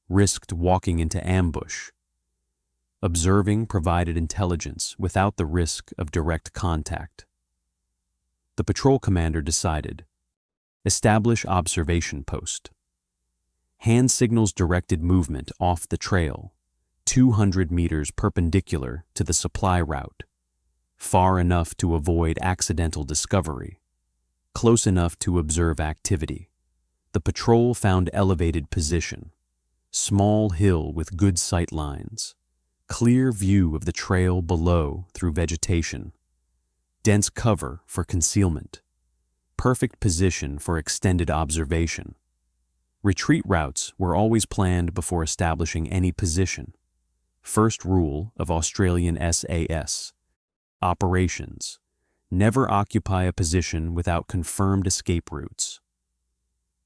Risked walking into ambush. Observing provided intelligence without the risk of direct contact. The patrol commander decided: establish observation post. Hand signals directed movement off the trail, 200 meters perpendicular to the supply route, far enough to avoid accidental discovery, close enough to observe activity. The patrol found elevated position, small hill with good sight lines, clear view of the trail below through vegetation, dense cover for concealment, perfect position for extended observation. Retreat routes were always planned before establishing any position. First rule of Australian SAS. Operations: never occupy a position without confirmed escape routes.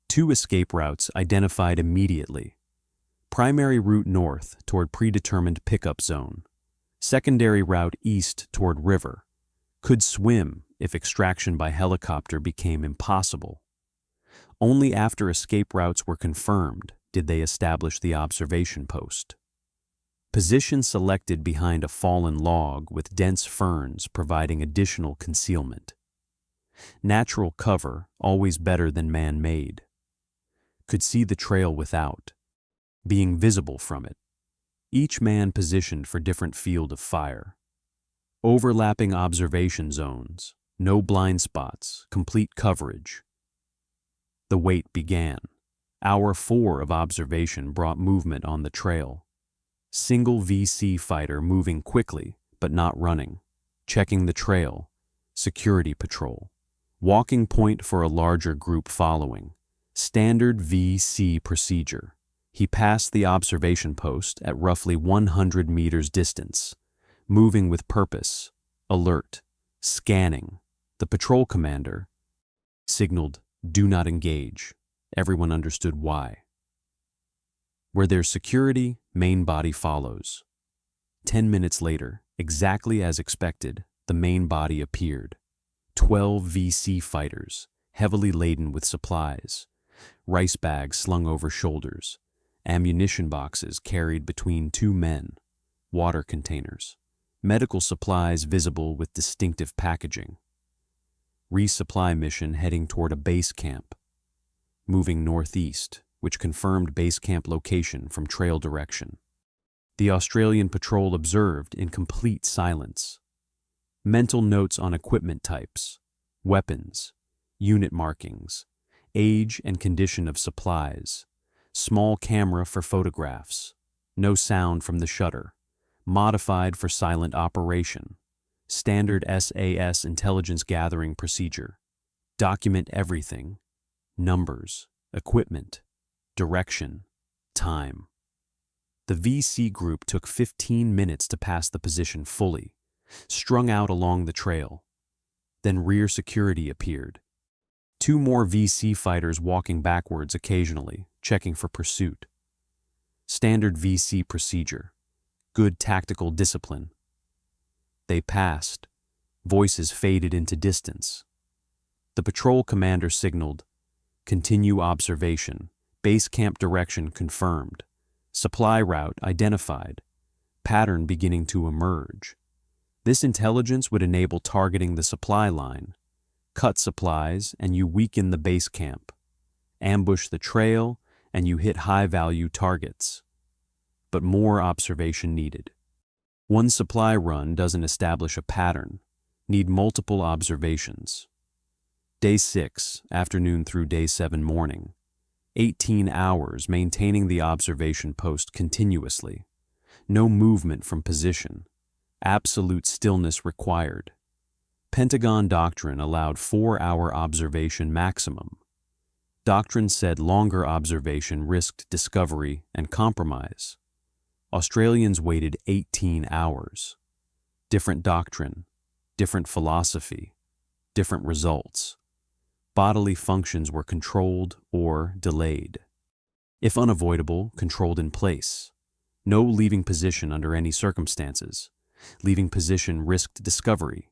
2 escape routes identified immediately. Primary route north toward predetermined pickup zone. Secondary route east toward river. Could swim if extraction by helicopter became impossible. Only after escape routes were confirmed did they establish the observation post. Position selected behind a fallen log with dense ferns providing additional concealment. Natural cover always better than man-made. Could see the trail without, being visible from it. Each man positioned for different field of fire. Overlapping observation zones, no blind spots, complete coverage. The wait began. Hour 4 of observation brought movement on the trail. Single VC fighter moving quickly, but not running. Checking the trail. Security patrol. Walking point for a larger group following. Standard VC procedure. He passed the observation post at roughly 100 meters distance. Moving with purpose. Alert. Scanning. The patrol commander signaled, "Do not engage." Everyone understood why. Where there's security, main body follows. 10 minutes later, exactly as expected, the main body appeared. 12 VC fighters, heavily laden with supplies. Rice bags slung over shoulders. Ammunition boxes carried between 2 men. Water containers. Medical supplies visible with distinctive packaging. Resupply mission heading toward a base camp. Moving northeast, which confirmed base camp location from trail direction. The Australian patrol observed in complete silence. Mental notes on equipment types, weapons, unit markings, age and condition of supplies, small camera for photographs, no sound from the shutter, modified for silent operation. Standard SAS intelligence gathering procedure. Document everything. Numbers, equipment, direction, time. The VC group took 15 minutes to pass the position fully, strung out along the trail. Then rear security appeared. 2 more VC fighters walking backwards occasionally, checking for pursuit. Standard VC procedure. Good tactical discipline. They passed. Voices faded into distance. The patrol commander signaled, "Continue observation. Base camp direction confirmed. Supply route identified. Pattern beginning to emerge." This intelligence would enable targeting the supply line. Cut supplies and you weaken the base camp. Ambush the trail and you hit high-value targets. But more observation needed. One supply run doesn't establish a pattern. Need multiple observations. Day 6, afternoon through day 7 morning. 18 hours maintaining the observation post continuously. No movement from position. Absolute stillness required. Pentagon doctrine allowed 4-hour observation maximum. Doctrine said longer observation risked discovery and compromise. Australians waited 18 hours. Different doctrine, different philosophy, different results. Bodily functions were controlled or delayed. If unavoidable, controlled in place. No leaving position under any circumstances. Leaving position risked discovery,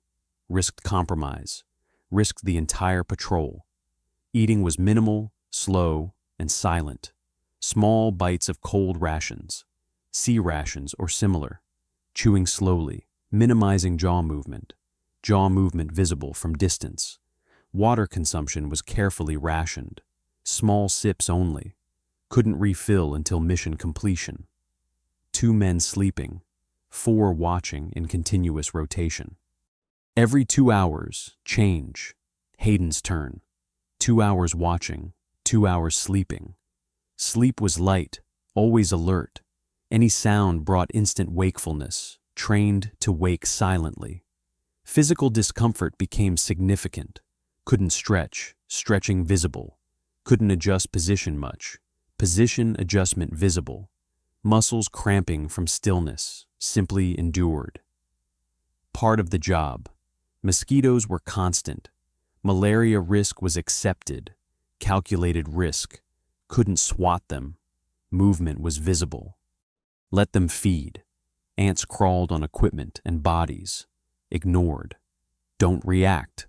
risked compromise, risked the entire patrol. Eating was minimal, slow, and silent. Small bites of cold rations, sea rations or similar. Chewing slowly, minimizing jaw movement visible from distance. Water consumption was carefully rationed. Small sips only. Couldn't refill until mission completion. 2 men sleeping, 4 watching in continuous rotation. Every 2 hours, change. Hayden's turn. 2 hours watching, 2 hours sleeping. Sleep was light, always alert. Any sound brought instant wakefulness, trained to wake silently. Physical discomfort became significant. Couldn't stretch, stretching visible. Couldn't adjust position much, position adjustment visible. Muscles cramping from stillness, simply endured. Part of the job. Mosquitoes were constant. Malaria risk was accepted. Calculated risk. Couldn't swat them. Movement was visible. Let them feed. Ants crawled on equipment and bodies. Ignored. Don't react.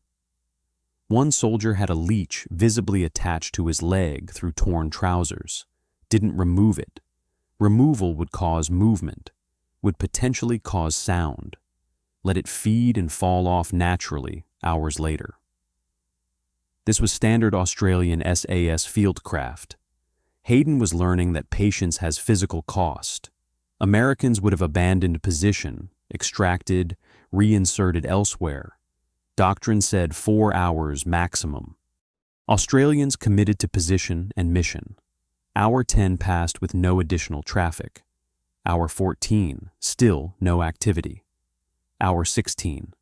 One soldier had a leech visibly attached to his leg through torn trousers. Didn't remove it. Removal would cause movement, would potentially cause sound. Let it feed and fall off naturally hours later. This was standard Australian SAS fieldcraft. Hayden was learning that patience has physical cost. Americans would have abandoned position, extracted, reinserted elsewhere. Doctrine said 4 hours maximum. Australians committed to position and mission. Hour 10 passed with no additional traffic. Hour 14, still no activity. Hour 16.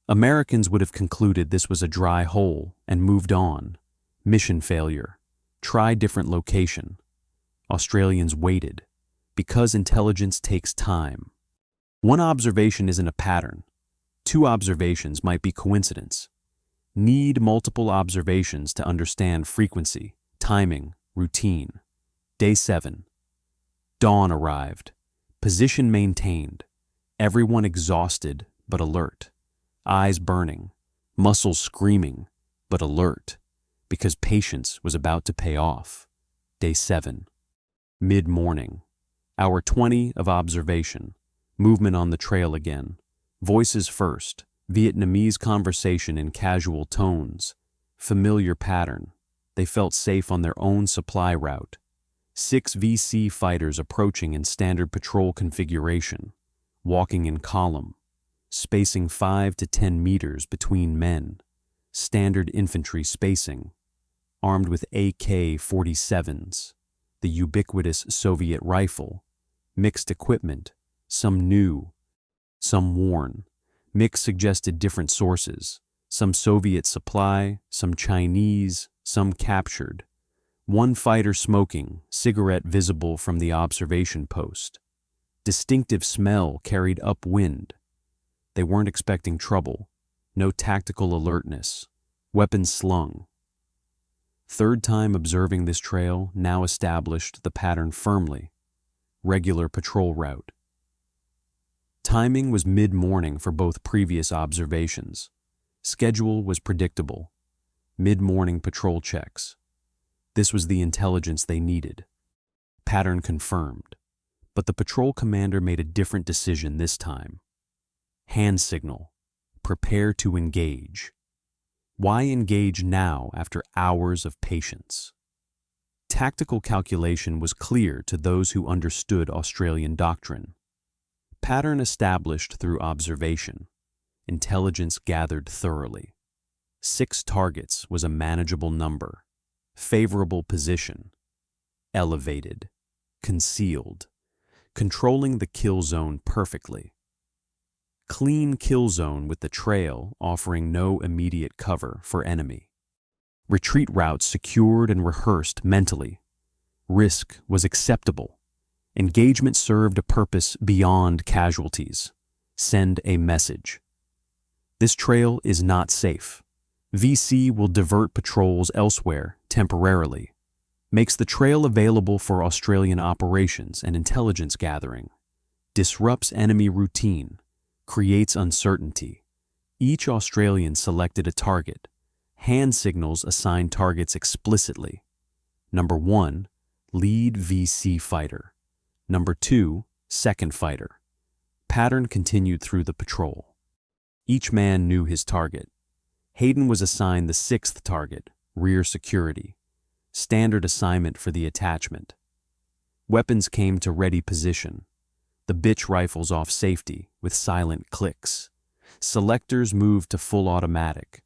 Americans would have concluded this was a dry hole and moved on. Mission failure. Try different location. Australians waited, because intelligence takes time. One observation isn't a pattern. 2 observations might be coincidence. Need multiple observations to understand frequency, timing, routine. Day 7. Dawn arrived. Position maintained. Everyone exhausted but alert. Eyes burning. Muscles screaming but alert. Because patience was about to pay off. Day 7. Mid-morning. Hour 20 of observation. Movement on the trail again. Voices first. Vietnamese conversation in casual tones. Familiar pattern. They felt safe on their own supply route. 6 VC fighters approaching in standard patrol configuration. Walking in column. Spacing 5 to 10 meters between men. Standard infantry spacing. Armed with AK-47s. The ubiquitous Soviet rifle. Mixed equipment. Some new, some worn. Mix suggested different sources. Some Soviet supply, some Chinese, some captured. One fighter smoking, cigarette visible from the observation post. Distinctive smell carried upwind. They weren't expecting trouble. No tactical alertness. Weapons slung. Third time observing this trail now established the pattern firmly. Regular patrol route. Timing was mid-morning for both previous observations. Schedule was predictable. Mid-morning patrol checks. This was the intelligence they needed. Pattern confirmed. But the patrol commander made a different decision this time. Hand signal. Prepare to engage. Why engage now after hours of patience? Tactical calculation was clear to those who understood Australian doctrine. Pattern established through observation. Intelligence gathered thoroughly. 6 targets was a manageable number. Favorable position. Elevated. Concealed. Controlling the kill zone perfectly. Clean kill zone with the trail offering no immediate cover for enemy. Retreat routes secured and rehearsed mentally. Risk was acceptable. Engagement served a purpose beyond casualties. Send a message. This trail is not safe. VC will divert patrols elsewhere temporarily. Makes the trail available for Australian operations and intelligence gathering. Disrupts enemy routine. Creates uncertainty. Each Australian selected a target. Hand signals assigned targets explicitly. Number 1, lead VC fighter. Number 2, second fighter. Pattern continued through the patrol. Each man knew his target. Hayden was assigned the 6th target, rear security. Standard assignment for the attachment. Weapons came to ready position. The bitch rifles off safety with silent clicks. Selectors moved to full automatic.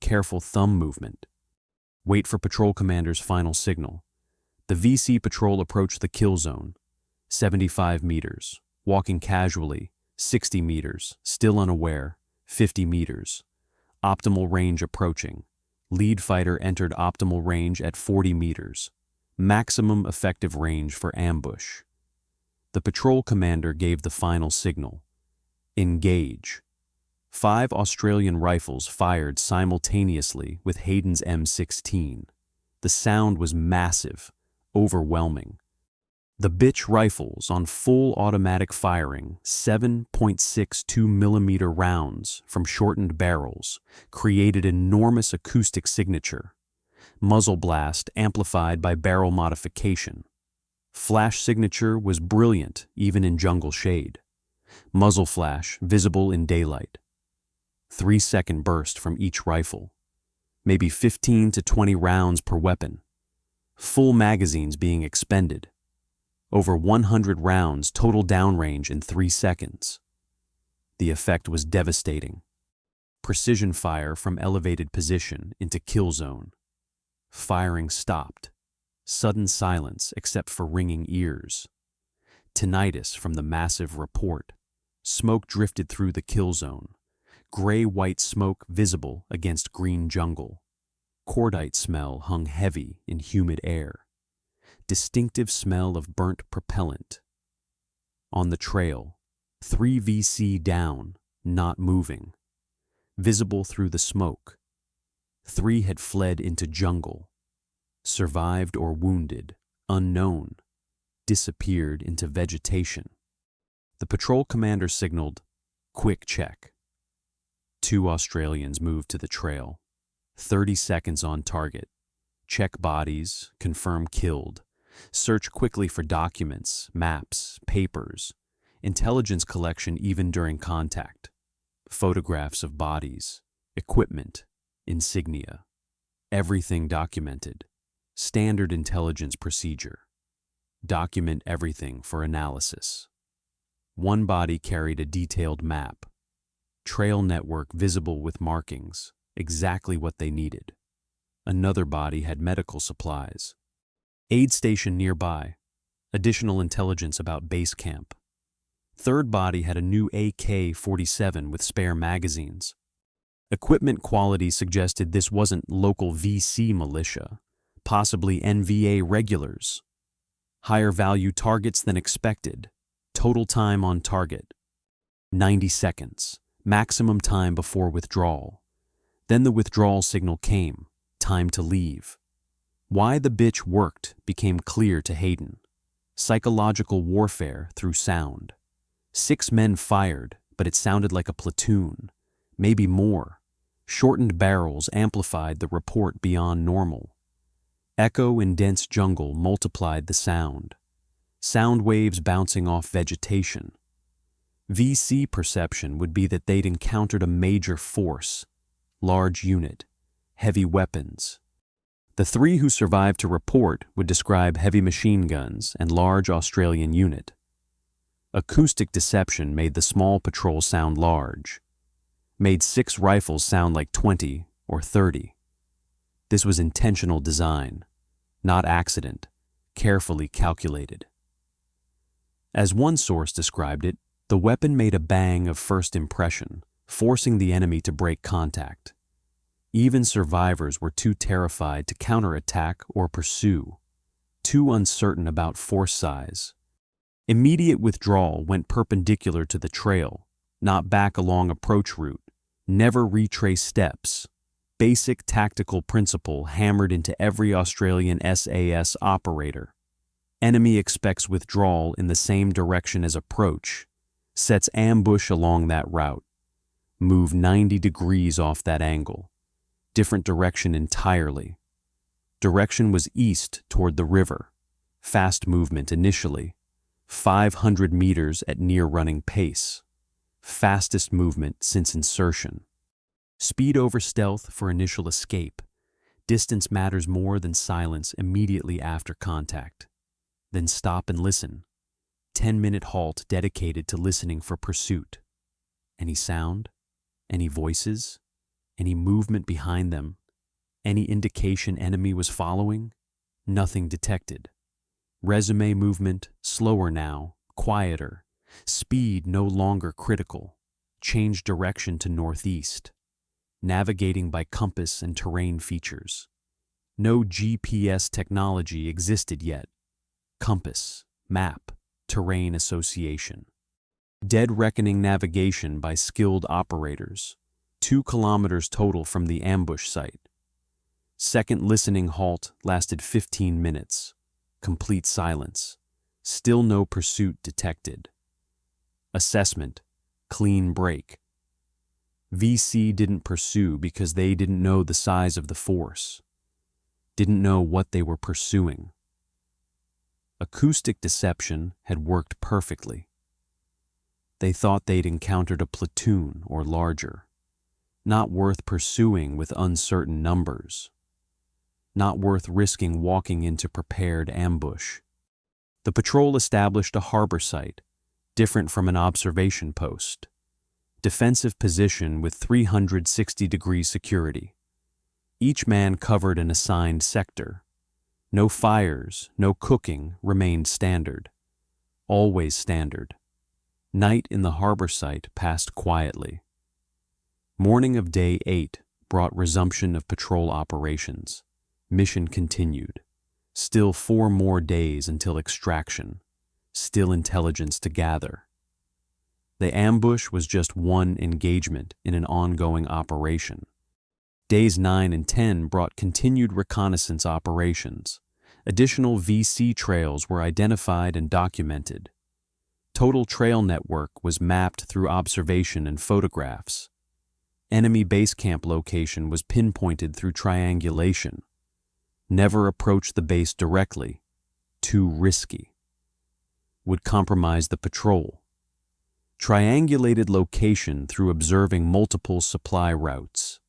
Careful thumb movement. Wait for patrol commander's final signal. The VC patrol approached the kill zone. 75 meters. Walking casually. 60 meters. Still unaware. 50 meters. Optimal range approaching. Lead fighter entered optimal range at 40 meters. Maximum effective range for ambush. The patrol commander gave the final signal. Engage. 5 Australian rifles fired simultaneously with Hayden's M16. The sound was massive, overwhelming. The bitch rifles on full automatic firing 7.62 millimeter rounds from shortened barrels created enormous acoustic signature. Muzzle blast amplified by barrel modification. Flash signature was brilliant even in jungle shade. Muzzle flash visible in daylight. 3-second burst from each rifle. Maybe 15 to 20 rounds per weapon. Full magazines being expended. Over 100 rounds total downrange in 3 seconds. The effect was devastating. Precision fire from elevated position into kill zone. Firing stopped. Sudden silence except for ringing ears. Tinnitus from the massive report. Smoke drifted through the kill zone. Gray-white smoke visible against green jungle. Cordite smell hung heavy in humid air. Distinctive smell of burnt propellant. On the trail, 3 VC down, not moving. Visible through the smoke. 3 had fled into jungle. Survived or wounded, unknown. Disappeared into vegetation. The patrol commander signaled, "Quick check." 2 Australians moved to the trail. 30 seconds on target. Check bodies, confirm killed. Search quickly for documents, maps, papers. Intelligence collection even during contact. Photographs of bodies, equipment, insignia. Everything documented. Standard intelligence procedure. Document everything for analysis. 1 body carried a detailed map. Trail network visible with markings, exactly what they needed. Another body had medical supplies. Aid station nearby. Additional intelligence about base camp. 3rd body had a new AK-47 with spare magazines. Equipment quality suggested this wasn't local VC militia, possibly NVA regulars. Higher value targets than expected. Total time on target. 90 seconds. Maximum time before withdrawal. Then the withdrawal signal came. Time to leave. Why the bitch worked became clear to Hayden. Psychological warfare through sound. 6 men fired, but it sounded like a platoon. Maybe more. Shortened barrels amplified the report beyond normal. Echo in dense jungle multiplied the sound. Sound waves bouncing off vegetation. VC perception would be that they'd encountered a major force. Large unit. Heavy weapons. The 3 who survived to report would describe heavy machine guns and large Australian unit. Acoustic deception made the small patrol sound large. Made 6 rifles sound like 20 or 30. This was intentional design, not accident, carefully calculated. As one source described it, the weapon made a bang of first impression, forcing the enemy to break contact. Even survivors were too terrified to counterattack or pursue, too uncertain about force size. Immediate withdrawal went perpendicular to the trail, not back along approach route, never retrace steps. Basic tactical principle hammered into every Australian SAS operator. Enemy expects withdrawal in the same direction as approach, sets ambush along that route, move 90 degrees off that angle, different direction entirely. Direction was east toward the river, fast movement initially, 500 meters at near running pace, fastest movement since insertion. Speed over stealth for initial escape. Distance matters more than silence immediately after contact. Then stop and listen. 10-minute halt dedicated to listening for pursuit. Any sound? Any voices? Any movement behind them? Any indication enemy was following? Nothing detected. Resume movement, slower now, quieter. Speed no longer critical. Change direction to northeast. Navigating by compass and terrain features. No GPS technology existed yet. Compass, map, terrain association. Dead reckoning navigation by skilled operators. 2 kilometers total from the ambush site. Second listening halt lasted 15 minutes. Complete silence. Still no pursuit detected. Assessment, clean break. VC didn't pursue because they didn't know the size of the force. Didn't know what they were pursuing. Acoustic deception had worked perfectly. They thought they'd encountered a platoon or larger. Not worth pursuing with uncertain numbers. Not worth risking walking into prepared ambush. The patrol established a harbor site, different from an observation post. Defensive position with 360-degree security. Each man covered an assigned sector. No fires, no cooking remained standard. Always standard. Night in the harbor site passed quietly. Morning of day 8 brought resumption of patrol operations. Mission continued. Still 4 more days until extraction. Still intelligence to gather. The ambush was just one engagement in an ongoing operation. Days 9 and 10 brought continued reconnaissance operations. Additional VC trails were identified and documented. Total trail network was mapped through observation and photographs. Enemy base camp location was pinpointed through triangulation. Never approach the base directly. Too risky. Would compromise the patrol. Triangulated location through observing multiple supply routes.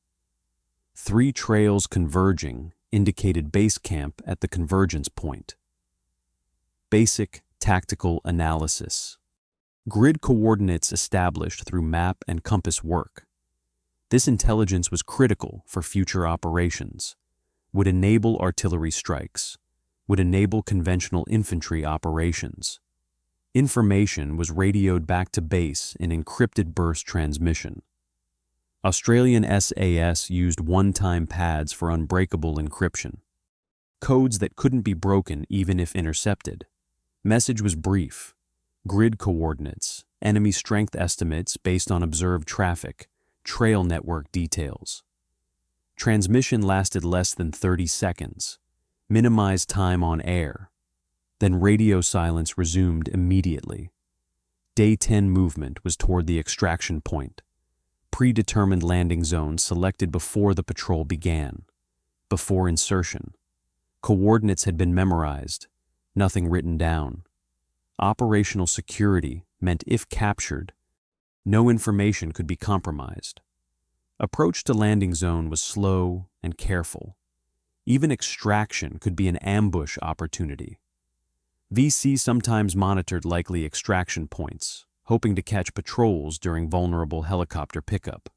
3 trails converging indicated base camp at the convergence point. Basic tactical analysis. Grid coordinates established through map and compass work. This intelligence was critical for future operations. Would enable artillery strikes. Would enable conventional infantry operations. Information was radioed back to base in encrypted burst transmission. Australian SAS used one-time pads for unbreakable encryption. Codes that couldn't be broken even if intercepted. Message was brief. Grid coordinates, enemy strength estimates based on observed traffic, trail network details. Transmission lasted less than 30 seconds. Minimized time on air. Then radio silence resumed immediately. Day 10 movement was toward the extraction point. Predetermined landing zone selected before the patrol began. Before insertion. Coordinates had been memorized. Nothing written down. Operational security meant if captured, no information could be compromised. Approach to landing zone was slow and careful. Even extraction could be an ambush opportunity. VC sometimes monitored likely extraction points, hoping to catch patrols during vulnerable helicopter pickup.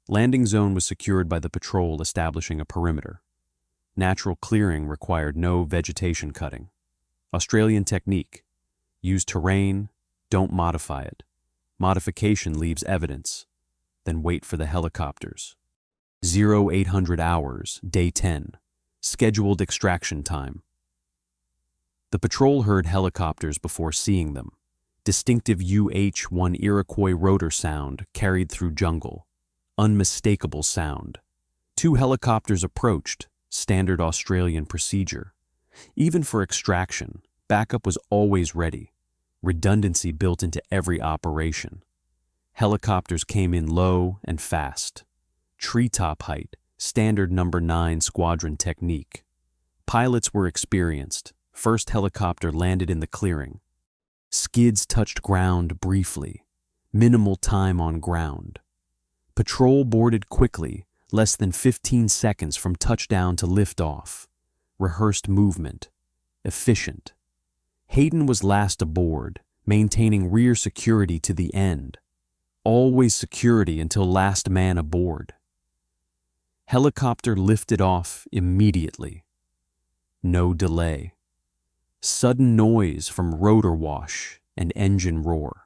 Landing zone was secured by the patrol establishing a perimeter. Natural clearing required no vegetation cutting. Australian technique. Use terrain, don't modify it. Modification leaves evidence. Then wait for the helicopters. 0800 hours, day 10. Scheduled extraction time. The patrol heard helicopters before seeing them. Distinctive UH-1 Iroquois rotor sound carried through jungle. Unmistakable sound. Two helicopters approached, standard Australian procedure. Even for extraction, backup was always ready, redundancy built into every operation. Helicopters came in low and fast. Treetop height, standard number 9 squadron technique. Pilots were experienced. First helicopter landed in the clearing. Skids touched ground briefly. Minimal time on ground. Patrol boarded quickly, less than 15 seconds from touchdown to liftoff. Rehearsed movement. Efficient. Hayden was last aboard, maintaining rear security to the end. Always security until last man aboard. Helicopter lifted off immediately. No delay. Sudden noise from rotor wash and engine roar.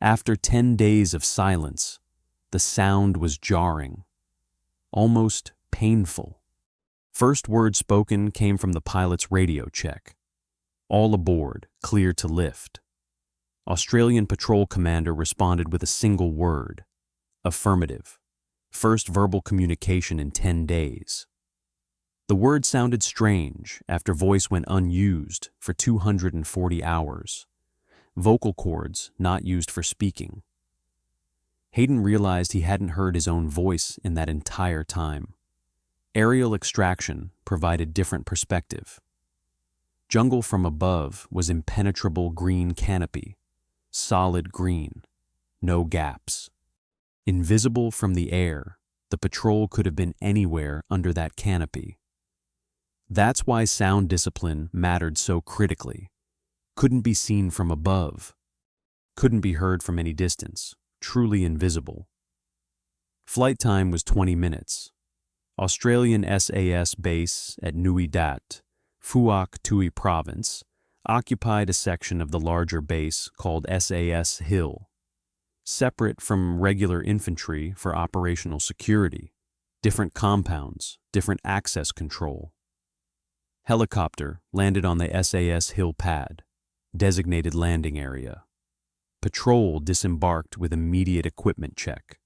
After 10 days of silence, the sound was jarring, almost painful. First word spoken came from the pilot's radio check. All aboard, clear to lift. Australian patrol commander responded with a single word. Affirmative. First verbal communication in 10 days. The word sounded strange after voice went unused for 240 hours. Vocal cords not used for speaking. Hayden realized he hadn't heard his own voice in that entire time. Aerial extraction provided different perspective. Jungle from above was impenetrable green canopy, solid green, no gaps. Invisible from the air, the patrol could have been anywhere under that canopy. That's why sound discipline mattered so critically. Couldn't be seen from above. Couldn't be heard from any distance, truly invisible. Flight time was 20 minutes. Australian SAS base at Nui Dat, Phuoc Tui Province, occupied a section of the larger base called SAS Hill. Separate from regular infantry for operational security, different compounds, different access control. Helicopter landed on the SAS Hill pad, designated landing area. Patrol disembarked with immediate equipment check.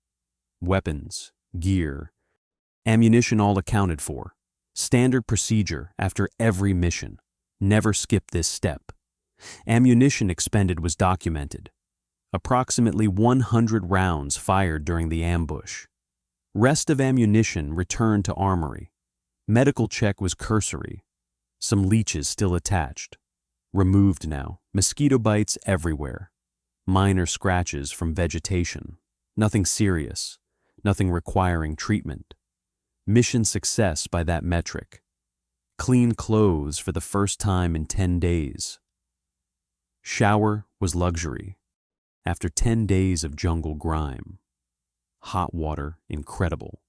Weapons, gear, ammunition all accounted for. Standard procedure after every mission. Never skip this step. Ammunition expended was documented. Approximately 100 rounds fired during the ambush. Rest of ammunition returned to armory. Medical check was cursory. Some leeches still attached. Removed now. Mosquito bites everywhere. Minor scratches from vegetation. Nothing serious. Nothing requiring treatment. Mission success by that metric. Clean clothes for the first time in 10 days. Shower was luxury. After 10 days of jungle grime. Hot water incredible.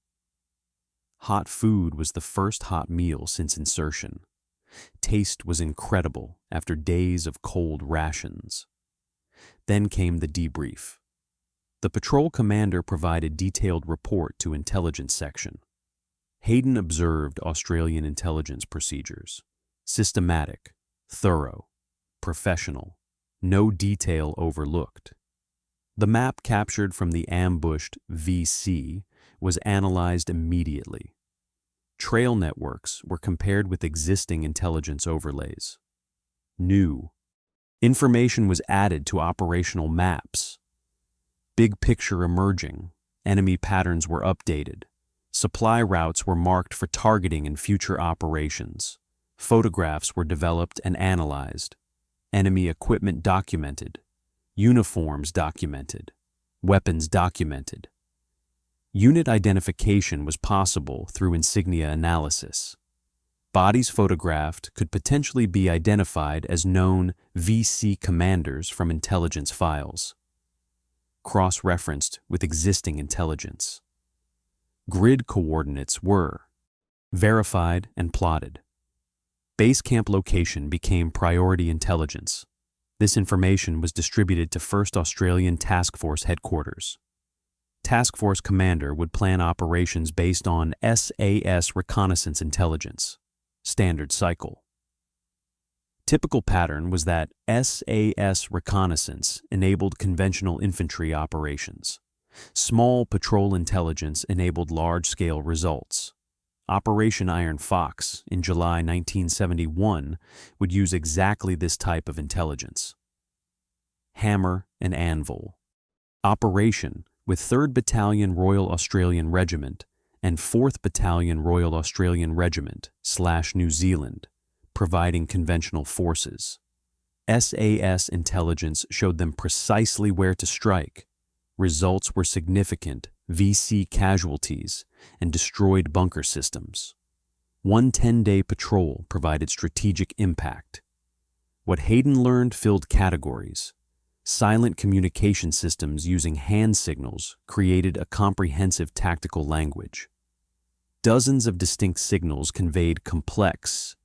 Hot food was the first hot meal since insertion. Taste was incredible after days of cold rations. Then came the debrief. The patrol commander provided detailed report to intelligence section. Hayden observed Australian intelligence procedures. Systematic, thorough, professional, no detail overlooked. The map captured from the ambushed VC was analyzed immediately. Trail networks were compared with existing intelligence overlays. New information was added to operational maps. Big picture emerging, enemy patterns were updated. Supply routes were marked for targeting in future operations. Photographs were developed and analyzed. Enemy equipment documented. Uniforms documented. Weapons documented. Unit identification was possible through insignia analysis. Bodies photographed could potentially be identified as known VC commanders from intelligence files. Cross-referenced with existing intelligence. Grid coordinates were verified and plotted. Base camp location became priority intelligence. This information was distributed to 1st Australian Task Force headquarters. Task Force commander would plan operations based on SAS reconnaissance intelligence. Standard cycle. Typical pattern was that SAS reconnaissance enabled conventional infantry operations. Small patrol intelligence enabled large-scale results. Operation Iron Fox in July 1971 would use exactly this type of intelligence. Hammer and Anvil. Operation with 3rd Battalion Royal Australian Regiment and 4th Battalion Royal Australian Regiment / New Zealand, providing conventional forces. SAS intelligence showed them precisely where to strike. Results were significant VC casualties and destroyed bunker systems. One 10-day patrol provided strategic impact. What Hayden learned filled categories. Silent communication systems using hand signals created a comprehensive tactical language. Dozens of distinct signals conveyed complex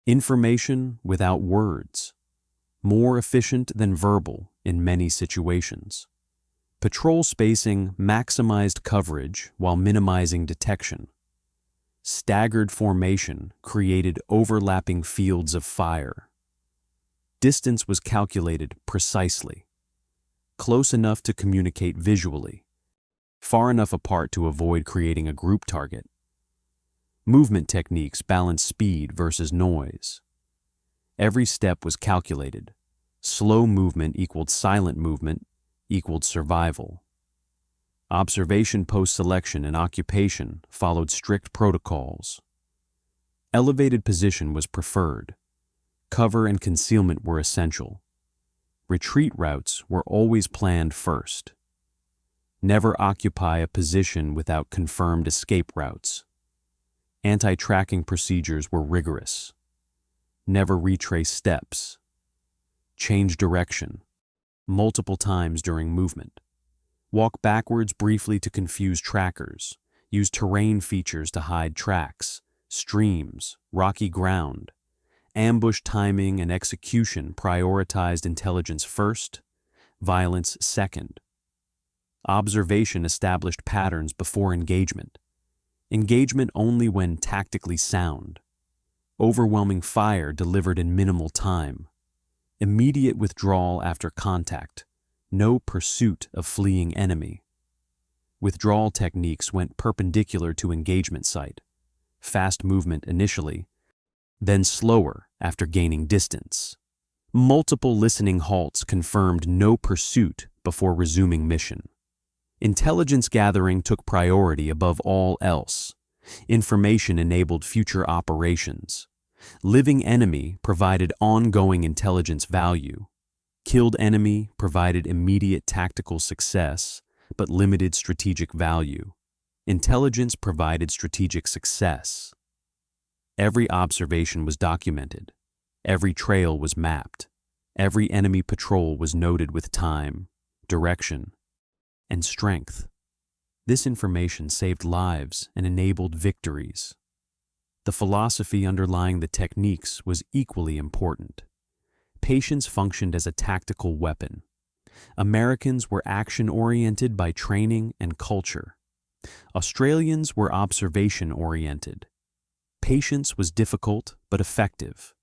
information without words, more efficient than verbal in many situations. Patrol spacing maximized coverage while minimizing detection. Staggered formation created overlapping fields of fire. Distance was calculated precisely, close enough to communicate visually, far enough apart to avoid creating a group target. Movement techniques balanced speed versus noise. Every step was calculated. Slow movement equaled silent movement equaled survival. Observation post-selection and occupation followed strict protocols. Elevated position was preferred. Cover and concealment were essential. Retreat routes were always planned first. Never occupy a position without confirmed escape routes. Anti-tracking procedures were rigorous. Never retrace steps. Change direction multiple times during movement. Walk backwards briefly to confuse trackers. Use terrain features to hide tracks, streams, rocky ground. Ambush timing and execution prioritized intelligence first, violence second. Observation established patterns before engagement. Engagement only when tactically sound. Overwhelming fire delivered in minimal time. Immediate withdrawal after contact. No pursuit of fleeing enemy. Withdrawal techniques went perpendicular to engagement site. Fast movement initially, then slower after gaining distance. Multiple listening halts confirmed no pursuit before resuming mission. Intelligence gathering took priority above all else. Information enabled future operations. Living enemy provided ongoing intelligence value. Killed enemy provided immediate tactical success, but limited strategic value. Intelligence provided strategic success. Every observation was documented. Every trail was mapped. Every enemy patrol was noted with time, direction, and strength. This information saved lives and enabled victories. The philosophy underlying the techniques was equally important. Patience functioned as a tactical weapon. Americans were action-oriented by training and culture. Australians were observation-oriented. Patience was difficult but effective.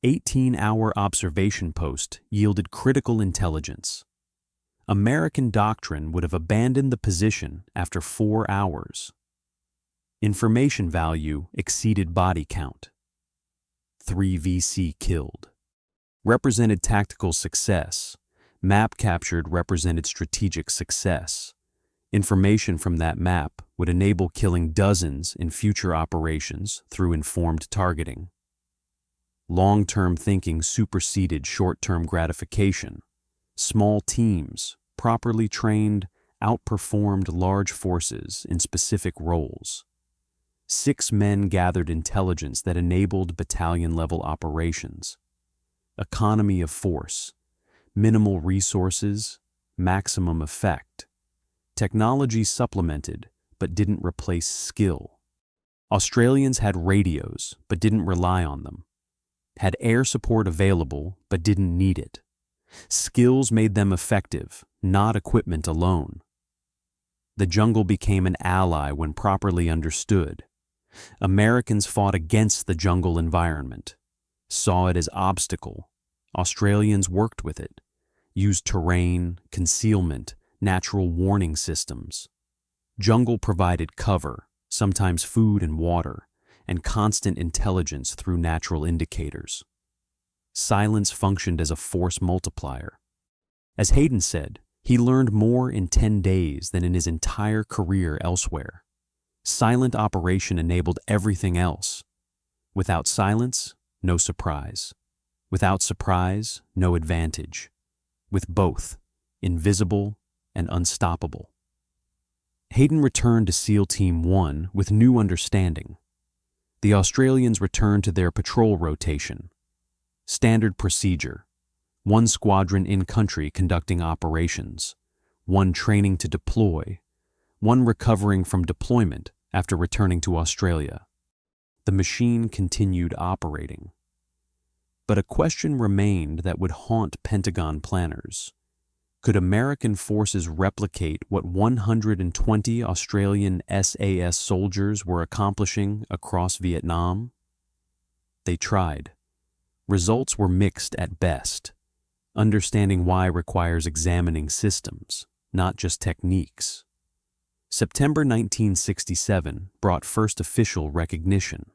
18-hour observation post yielded critical intelligence. American doctrine would have abandoned the position after 4 hours. Information value exceeded body count. 3 VC killed. Represented tactical success. Map captured represented strategic success. Information from that map would enable killing dozens in future operations through informed targeting. Long-term thinking superseded short-term gratification. Small teams, properly trained, outperformed large forces in specific roles. 6 men gathered intelligence that enabled battalion-level operations. Economy of force, minimal resources, maximum effect. Technology supplemented, but didn't replace skill. Australians had radios, but didn't rely on them. Had air support available, but didn't need it. Skills made them effective, not equipment alone. The jungle became an ally when properly understood. Americans fought against the jungle environment, saw it as obstacle. Australians worked with it, used terrain, concealment, natural warning systems. Jungle provided cover, sometimes food and water, and constant intelligence through natural indicators. Silence functioned as a force multiplier. As Hayden said, he learned more in 10 days than in his entire career elsewhere. Silent operation enabled everything else. Without silence, no surprise. Without surprise, no advantage. With both, invisible and unstoppable. Hayden returned to SEAL Team 1 with new understanding. The Australians returned to their patrol rotation. Standard procedure: 1 squadron in country conducting operations, 1 training to deploy, 1 recovering from deployment after returning to Australia. The machine continued operating. But a question remained that would haunt Pentagon planners. Could American forces replicate what 120 Australian SAS soldiers were accomplishing across Vietnam? They tried. Results were mixed at best. Understanding why requires examining systems, not just techniques. September 1967 brought first official recognition.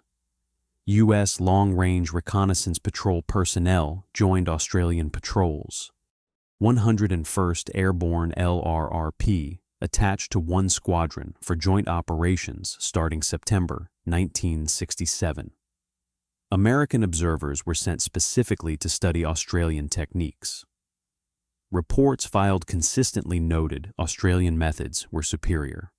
U.S. long-range reconnaissance patrol personnel joined Australian patrols. 101st Airborne LRRP attached to 1 squadron for joint operations starting September 1967. American observers were sent specifically to study Australian techniques. Reports filed consistently noted Australian methods were superior.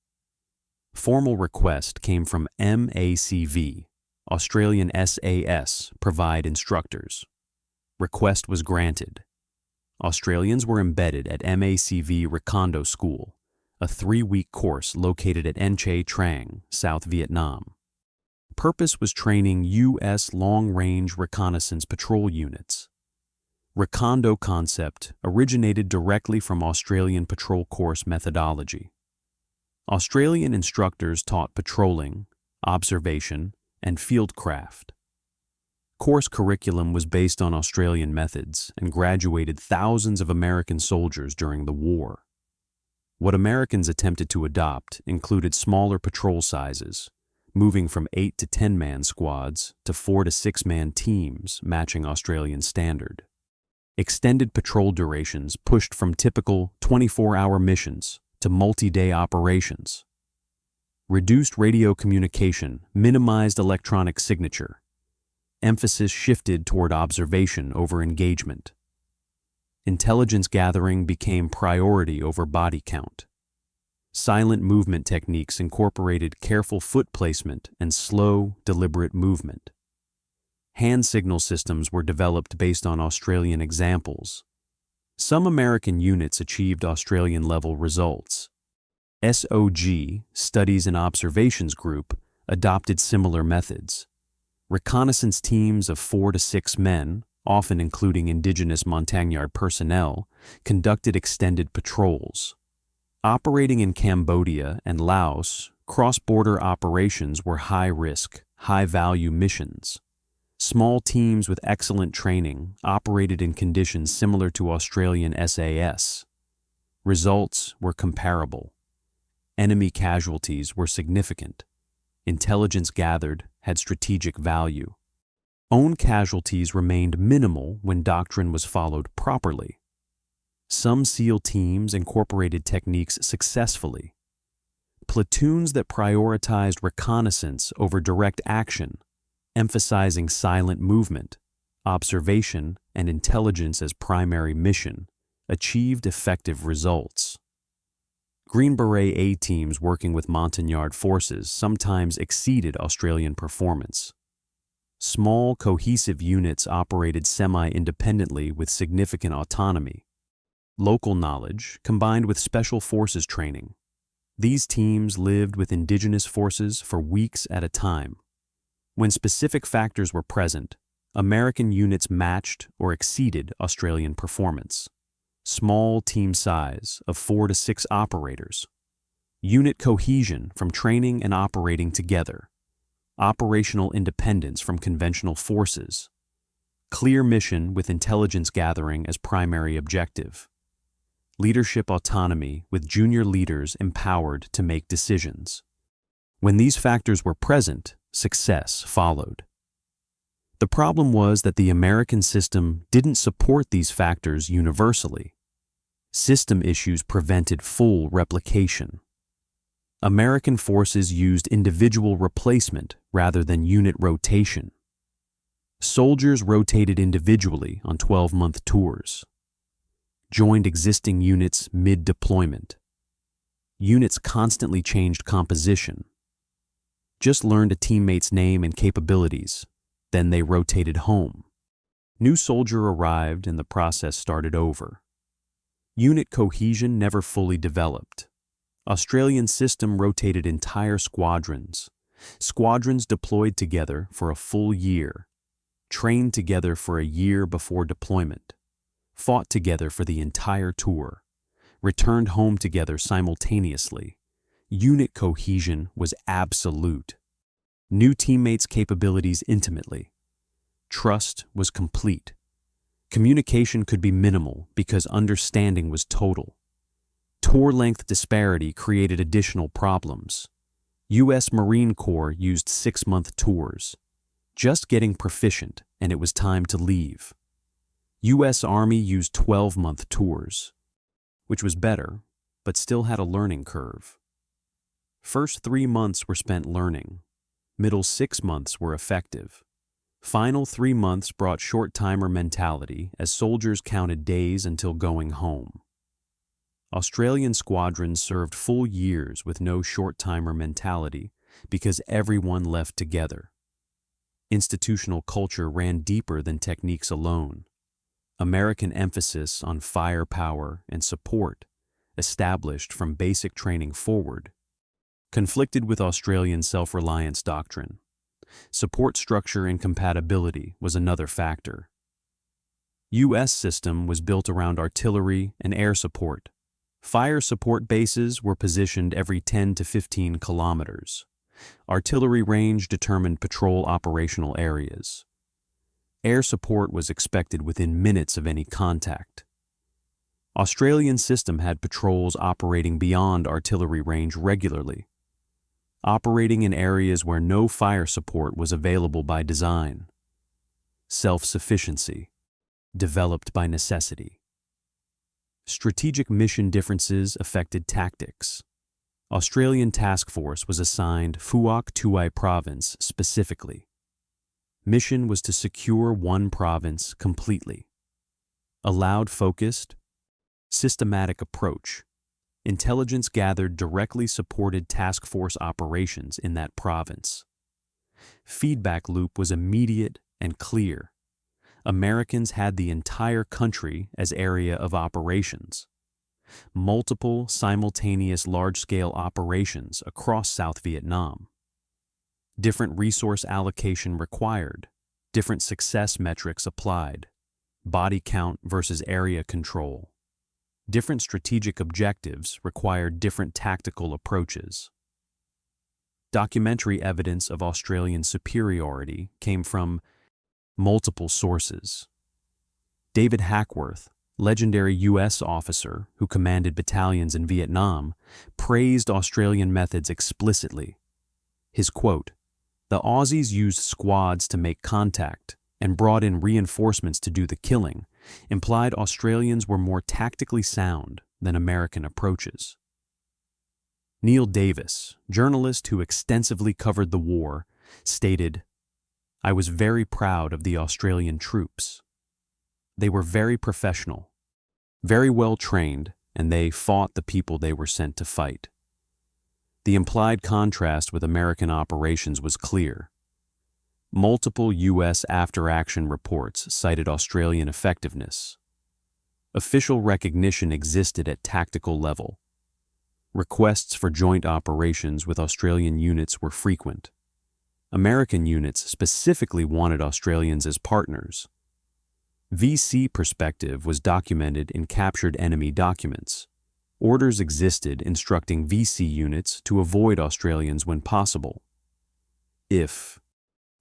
Formal request came from MACV, Australian SAS, provide instructors. Request was granted. Australians were embedded at MACV Recondo School, a 3-week course located at Nha Trang, South Vietnam. Purpose was training U.S. long-range reconnaissance patrol units. Recondo concept originated directly from Australian patrol course methodology. Australian instructors taught patrolling, observation, and fieldcraft. Course curriculum was based on Australian methods and graduated thousands of American soldiers during the war. What Americans attempted to adopt included smaller patrol sizes, moving from 8 to 10-man squads to 4 to 6-man teams matching Australian standard. Extended patrol durations pushed from typical 24-hour missions to multi-day operations. Reduced radio communication minimized electronic signature. Emphasis shifted toward observation over engagement. Intelligence gathering became priority over body count. Silent movement techniques incorporated careful foot placement and slow, deliberate movement. Hand signal systems were developed based on Australian examples. Some American units achieved Australian-level results. SOG, Studies and Observations Group, adopted similar methods. Reconnaissance teams of 4 to 6 men, often including indigenous Montagnard personnel, conducted extended patrols. Operating in Cambodia and Laos, cross-border operations were high-risk, high-value missions. Small teams with excellent training operated in conditions similar to Australian SAS. Results were comparable. Enemy casualties were significant. Intelligence gathered had strategic value. Own casualties remained minimal when doctrine was followed properly. Some SEAL teams incorporated techniques successfully. Platoons that prioritized reconnaissance over direct action, emphasizing silent movement, observation, and intelligence as primary mission, achieved effective results. Green Beret A teams working with Montagnard forces sometimes exceeded Australian performance. Small, cohesive units operated semi-independently with significant autonomy. Local knowledge combined with special forces training. These teams lived with indigenous forces for weeks at a time. When specific factors were present, American units matched or exceeded Australian performance. Small team size of 4 to 6 operators. Unit cohesion from training and operating together. Operational independence from conventional forces. Clear mission with intelligence gathering as primary objective. leadership autonomy with junior leaders empowered to make decisions. When these factors were present, success followed. The problem was that the American system didn't support these factors universally. System issues prevented full replication. American forces used individual replacement rather than unit rotation. Soldiers rotated individually on 12-month tours, joined existing units mid-deployment. Units constantly changed composition. Just learned a teammate's name and capabilities, then they rotated home. New soldier arrived and the process started over. Unit cohesion never fully developed. Australian system rotated entire squadrons. Squadrons deployed together for a full year, trained together for a year before deployment, fought together for the entire tour, returned home together simultaneously. Unit cohesion was absolute. Knew teammates' capabilities intimately. Trust was complete. Communication could be minimal because understanding was total. Tour length disparity created additional problems. U.S. Marine Corps used 6-month tours, just getting proficient, and it was time to leave. U.S. Army used 12-month tours, which was better, but still had a learning curve. First 3 months were spent learning. Middle 6 months were effective. Final 3 months brought short-timer mentality as soldiers counted days until going home. Australian squadrons served full years with no short-timer mentality because everyone left together. Institutional culture ran deeper than techniques alone. American emphasis on firepower and support, established from basic training forward, conflicted with Australian self-reliance doctrine. Support structure and compatibility was another factor. U.S. system was built around artillery and air support. Fire support bases were positioned every 10 to 15 kilometers. Artillery range determined patrol operational areas. Air support was expected within minutes of any contact. Australian system had patrols operating beyond artillery range regularly, operating in areas where no fire support was available by design. Self-sufficiency, developed by necessity. Strategic mission differences affected tactics. Australian Task Force was assigned Phuoc Tuai Province specifically. Mission was to secure one province completely. Allowed focused, systematic approach. Intelligence gathered directly supported task force operations in that province. Feedback loop was immediate and clear. Americans had the entire country as area of operations. Multiple simultaneous large-scale operations across South Vietnam. Different resource allocation required, different success metrics applied, body count versus area control. Different strategic objectives required different tactical approaches. Documentary evidence of Australian superiority came from multiple sources. David Hackworth, legendary U.S. officer who commanded battalions in Vietnam, praised Australian methods explicitly. His quote, "The Aussies used squads to make contact and brought in reinforcements to do the killing," implied Australians were more tactically sound than American approaches. Neil Davis, journalist who extensively covered the war, stated, "I was very proud of the Australian troops. They were very professional, very well trained, and they fought the people they were sent to fight." The implied contrast with American operations was clear. Multiple U.S. after-action reports cited Australian effectiveness. Official recognition existed at tactical level. Requests for joint operations with Australian units were frequent. American units specifically wanted Australians as partners. VC perspective was documented in captured enemy documents. Orders existed instructing VC units to avoid Australians when possible. If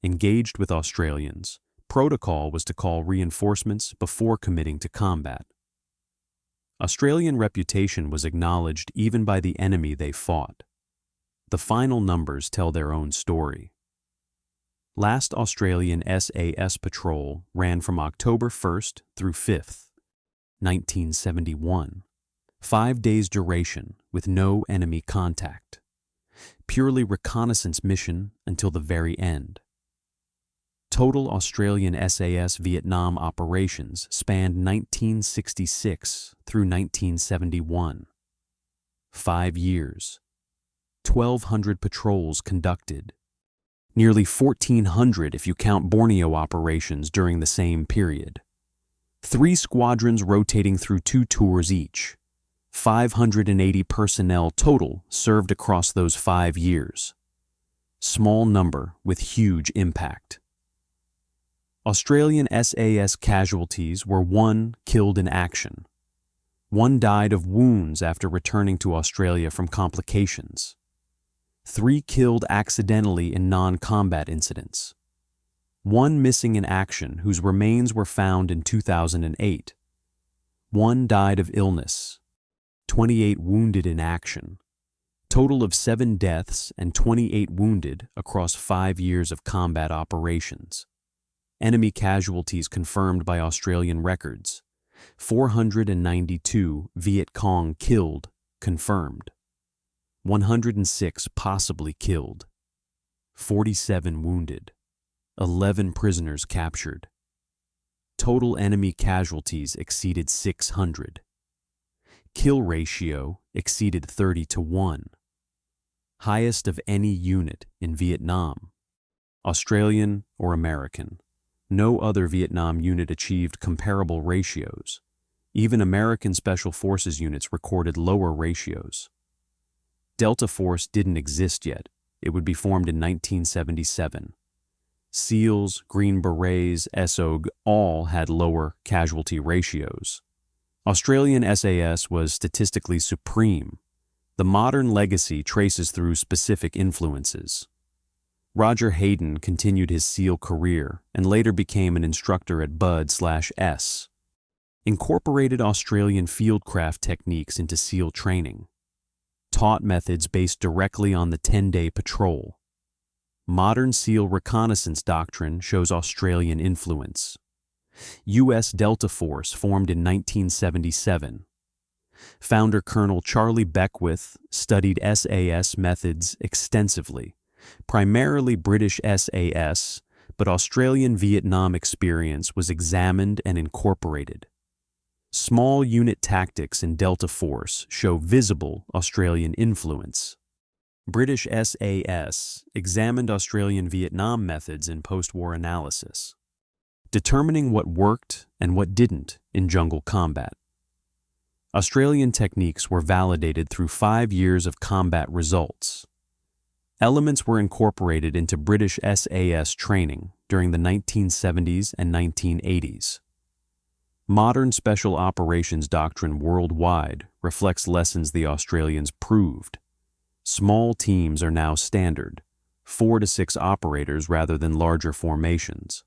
engaged with Australians, protocol was to call reinforcements before committing to combat. Australian reputation was acknowledged even by the enemy they fought. The final numbers tell their own story. Last Australian SAS patrol ran from October 1st through 5th, 1971. 5 days duration with no enemy contact. Purely reconnaissance mission until the very end. Total Australian SAS Vietnam operations spanned 1966 through 1971. 5 years. 1,200 patrols conducted. Nearly 1,400 if you count Borneo operations during the same period. 3 squadrons rotating through 2 tours each. 580 personnel total served across those 5 years. Small number with huge impact. Australian SAS casualties were 1 killed in action. 1 died of wounds after returning to Australia from complications. 3 killed accidentally in non-combat incidents. 1 missing in action whose remains were found in 2008. 1 died of illness. 28 wounded in action. Total of 7 deaths and 28 wounded across 5 years of combat operations. Enemy casualties confirmed by Australian records. 492 Viet Cong killed, confirmed. 106 possibly killed. 47 wounded. 11 prisoners captured. Total enemy casualties exceeded 600. Kill ratio exceeded 30-1. Highest of any unit in Vietnam. Australian or American. No other Vietnam unit achieved comparable ratios. Even American Special Forces units recorded lower ratios. Delta Force didn't exist yet. It would be formed in 1977. SEALs, Green Berets, SOG all had lower casualty ratios. Australian SAS was statistically supreme. The modern legacy traces through specific influences. Roger Hayden continued his SEAL career and later became an instructor at Bud/S. Incorporated Australian fieldcraft techniques into SEAL training. Taught methods based directly on the 10-day patrol. Modern SEAL reconnaissance doctrine shows Australian influence. U.S. Delta Force formed in 1977. Founder Colonel Charlie Beckwith studied SAS methods extensively, primarily British SAS, but Australian Vietnam experience was examined and incorporated. Small unit tactics in Delta Force show visible Australian influence. British SAS examined Australian Vietnam methods in post-war analysis, determining what worked and what didn't in jungle combat. Australian techniques were validated through 5 years of combat results. Elements were incorporated into British SAS training during the 1970s and 1980s. Modern special operations doctrine worldwide reflects lessons the Australians proved. Small teams are now standard, 4 to 6 operators rather than larger formations.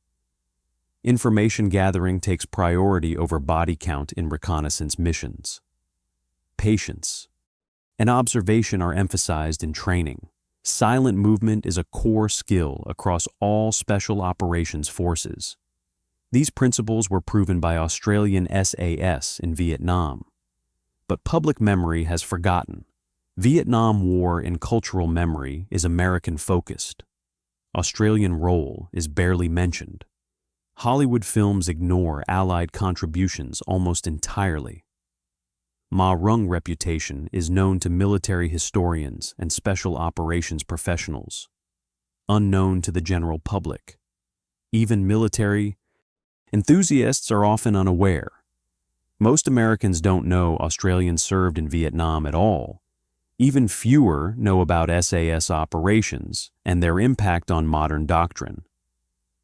Information gathering takes priority over body count in reconnaissance missions. Patience and observation are emphasized in training. Silent movement is a core skill across all special operations forces. These principles were proven by Australian SAS in Vietnam. But public memory has forgotten. Vietnam War in cultural memory is American-focused. Australian role is barely mentioned. Hollywood films ignore Allied contributions almost entirely. Ma Rung reputation is known to military historians and special operations professionals, unknown to the general public. Even military enthusiasts are often unaware. Most Americans don't know Australians served in Vietnam at all. Even fewer know about SAS operations and their impact on modern doctrine.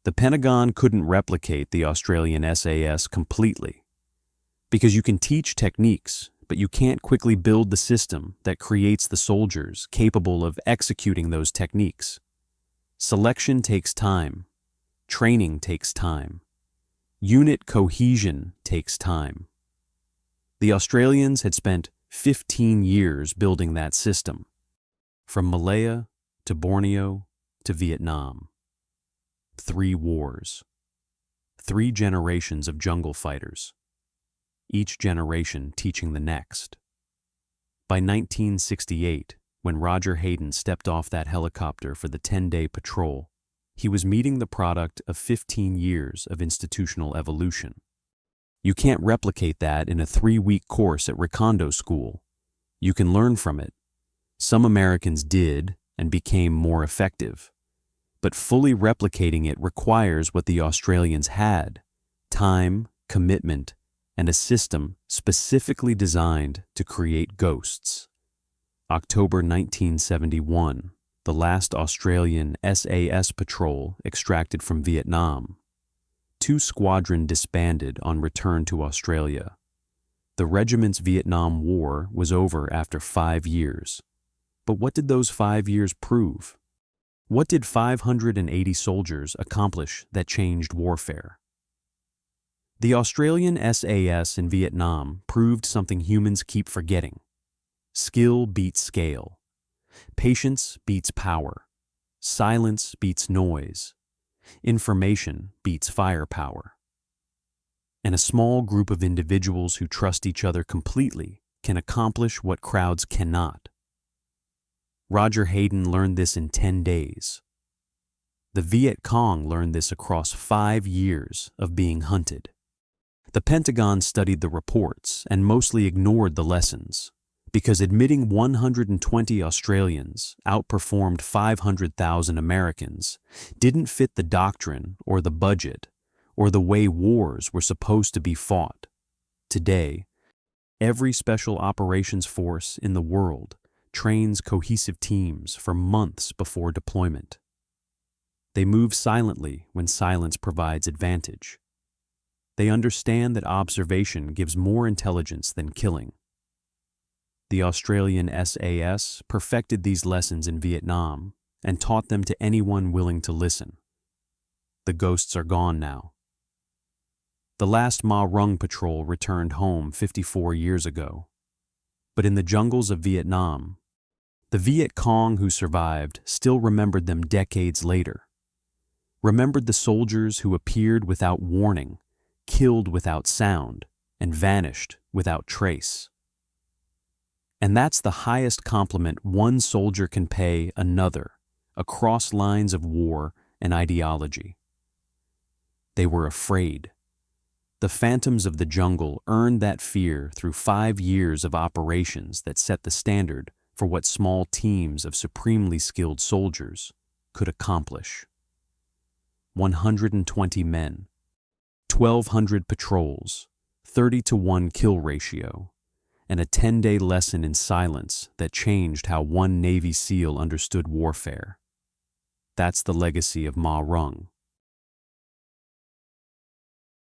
The Pentagon couldn't replicate the Australian SAS completely. Because you can teach techniques, but you can't quickly build the system that creates the soldiers capable of executing those techniques. Selection takes time. Training takes time. Unit cohesion takes time. The Australians had spent 15 years building that system, from Malaya to Borneo to Vietnam. 3 wars. 3 generations of jungle fighters, each generation teaching the next. By 1968, when Roger Hayden stepped off that helicopter for the 10-day patrol, he was meeting the product of 15 years of institutional evolution. You can't replicate that in a 3-week course at Recondo School. You can learn from it. Some Americans did and became more effective. But fully replicating it requires what the Australians had: time, commitment, and a system specifically designed to create ghosts. October 1971, the last Australian SAS patrol extracted from Vietnam. 2 squadrons disbanded on return to Australia. The regiment's Vietnam War was over after 5 years. But what did those 5 years prove? What did 580 soldiers accomplish that changed warfare? The Australian SAS in Vietnam proved something humans keep forgetting. Skill beats scale. Patience beats power. Silence beats noise. Information beats firepower. And a small group of individuals who trust each other completely can accomplish what crowds cannot. Roger Hayden learned this in 10 days. The Viet Cong learned this across 5 years of being hunted. The Pentagon studied the reports and mostly ignored the lessons, because admitting 120 Australians outperformed 500,000 Americans didn't fit the doctrine or the budget or the way wars were supposed to be fought. Today, every special operations force in the world trains cohesive teams for months before deployment. They move silently when silence provides advantage. They understand that observation gives more intelligence than killing. The Australian SAS perfected these lessons in Vietnam and taught them to anyone willing to listen. The ghosts are gone now. The last Rung patrol returned home 54 years ago. But in the jungles of Vietnam, the Viet Cong who survived still remembered them decades later. Remembered the soldiers who appeared without warning, killed without sound, and vanished without trace. And that's the highest compliment one soldier can pay another across lines of war and ideology. They were afraid. The phantoms of the jungle earned that fear through 5 years of operations that set the standard for what small teams of supremely skilled soldiers could accomplish. 120 men, 1,200 patrols, 30-to-1 kill ratio, and a 10-day lesson in silence that changed how one Navy SEAL understood warfare. That's the legacy of Rung.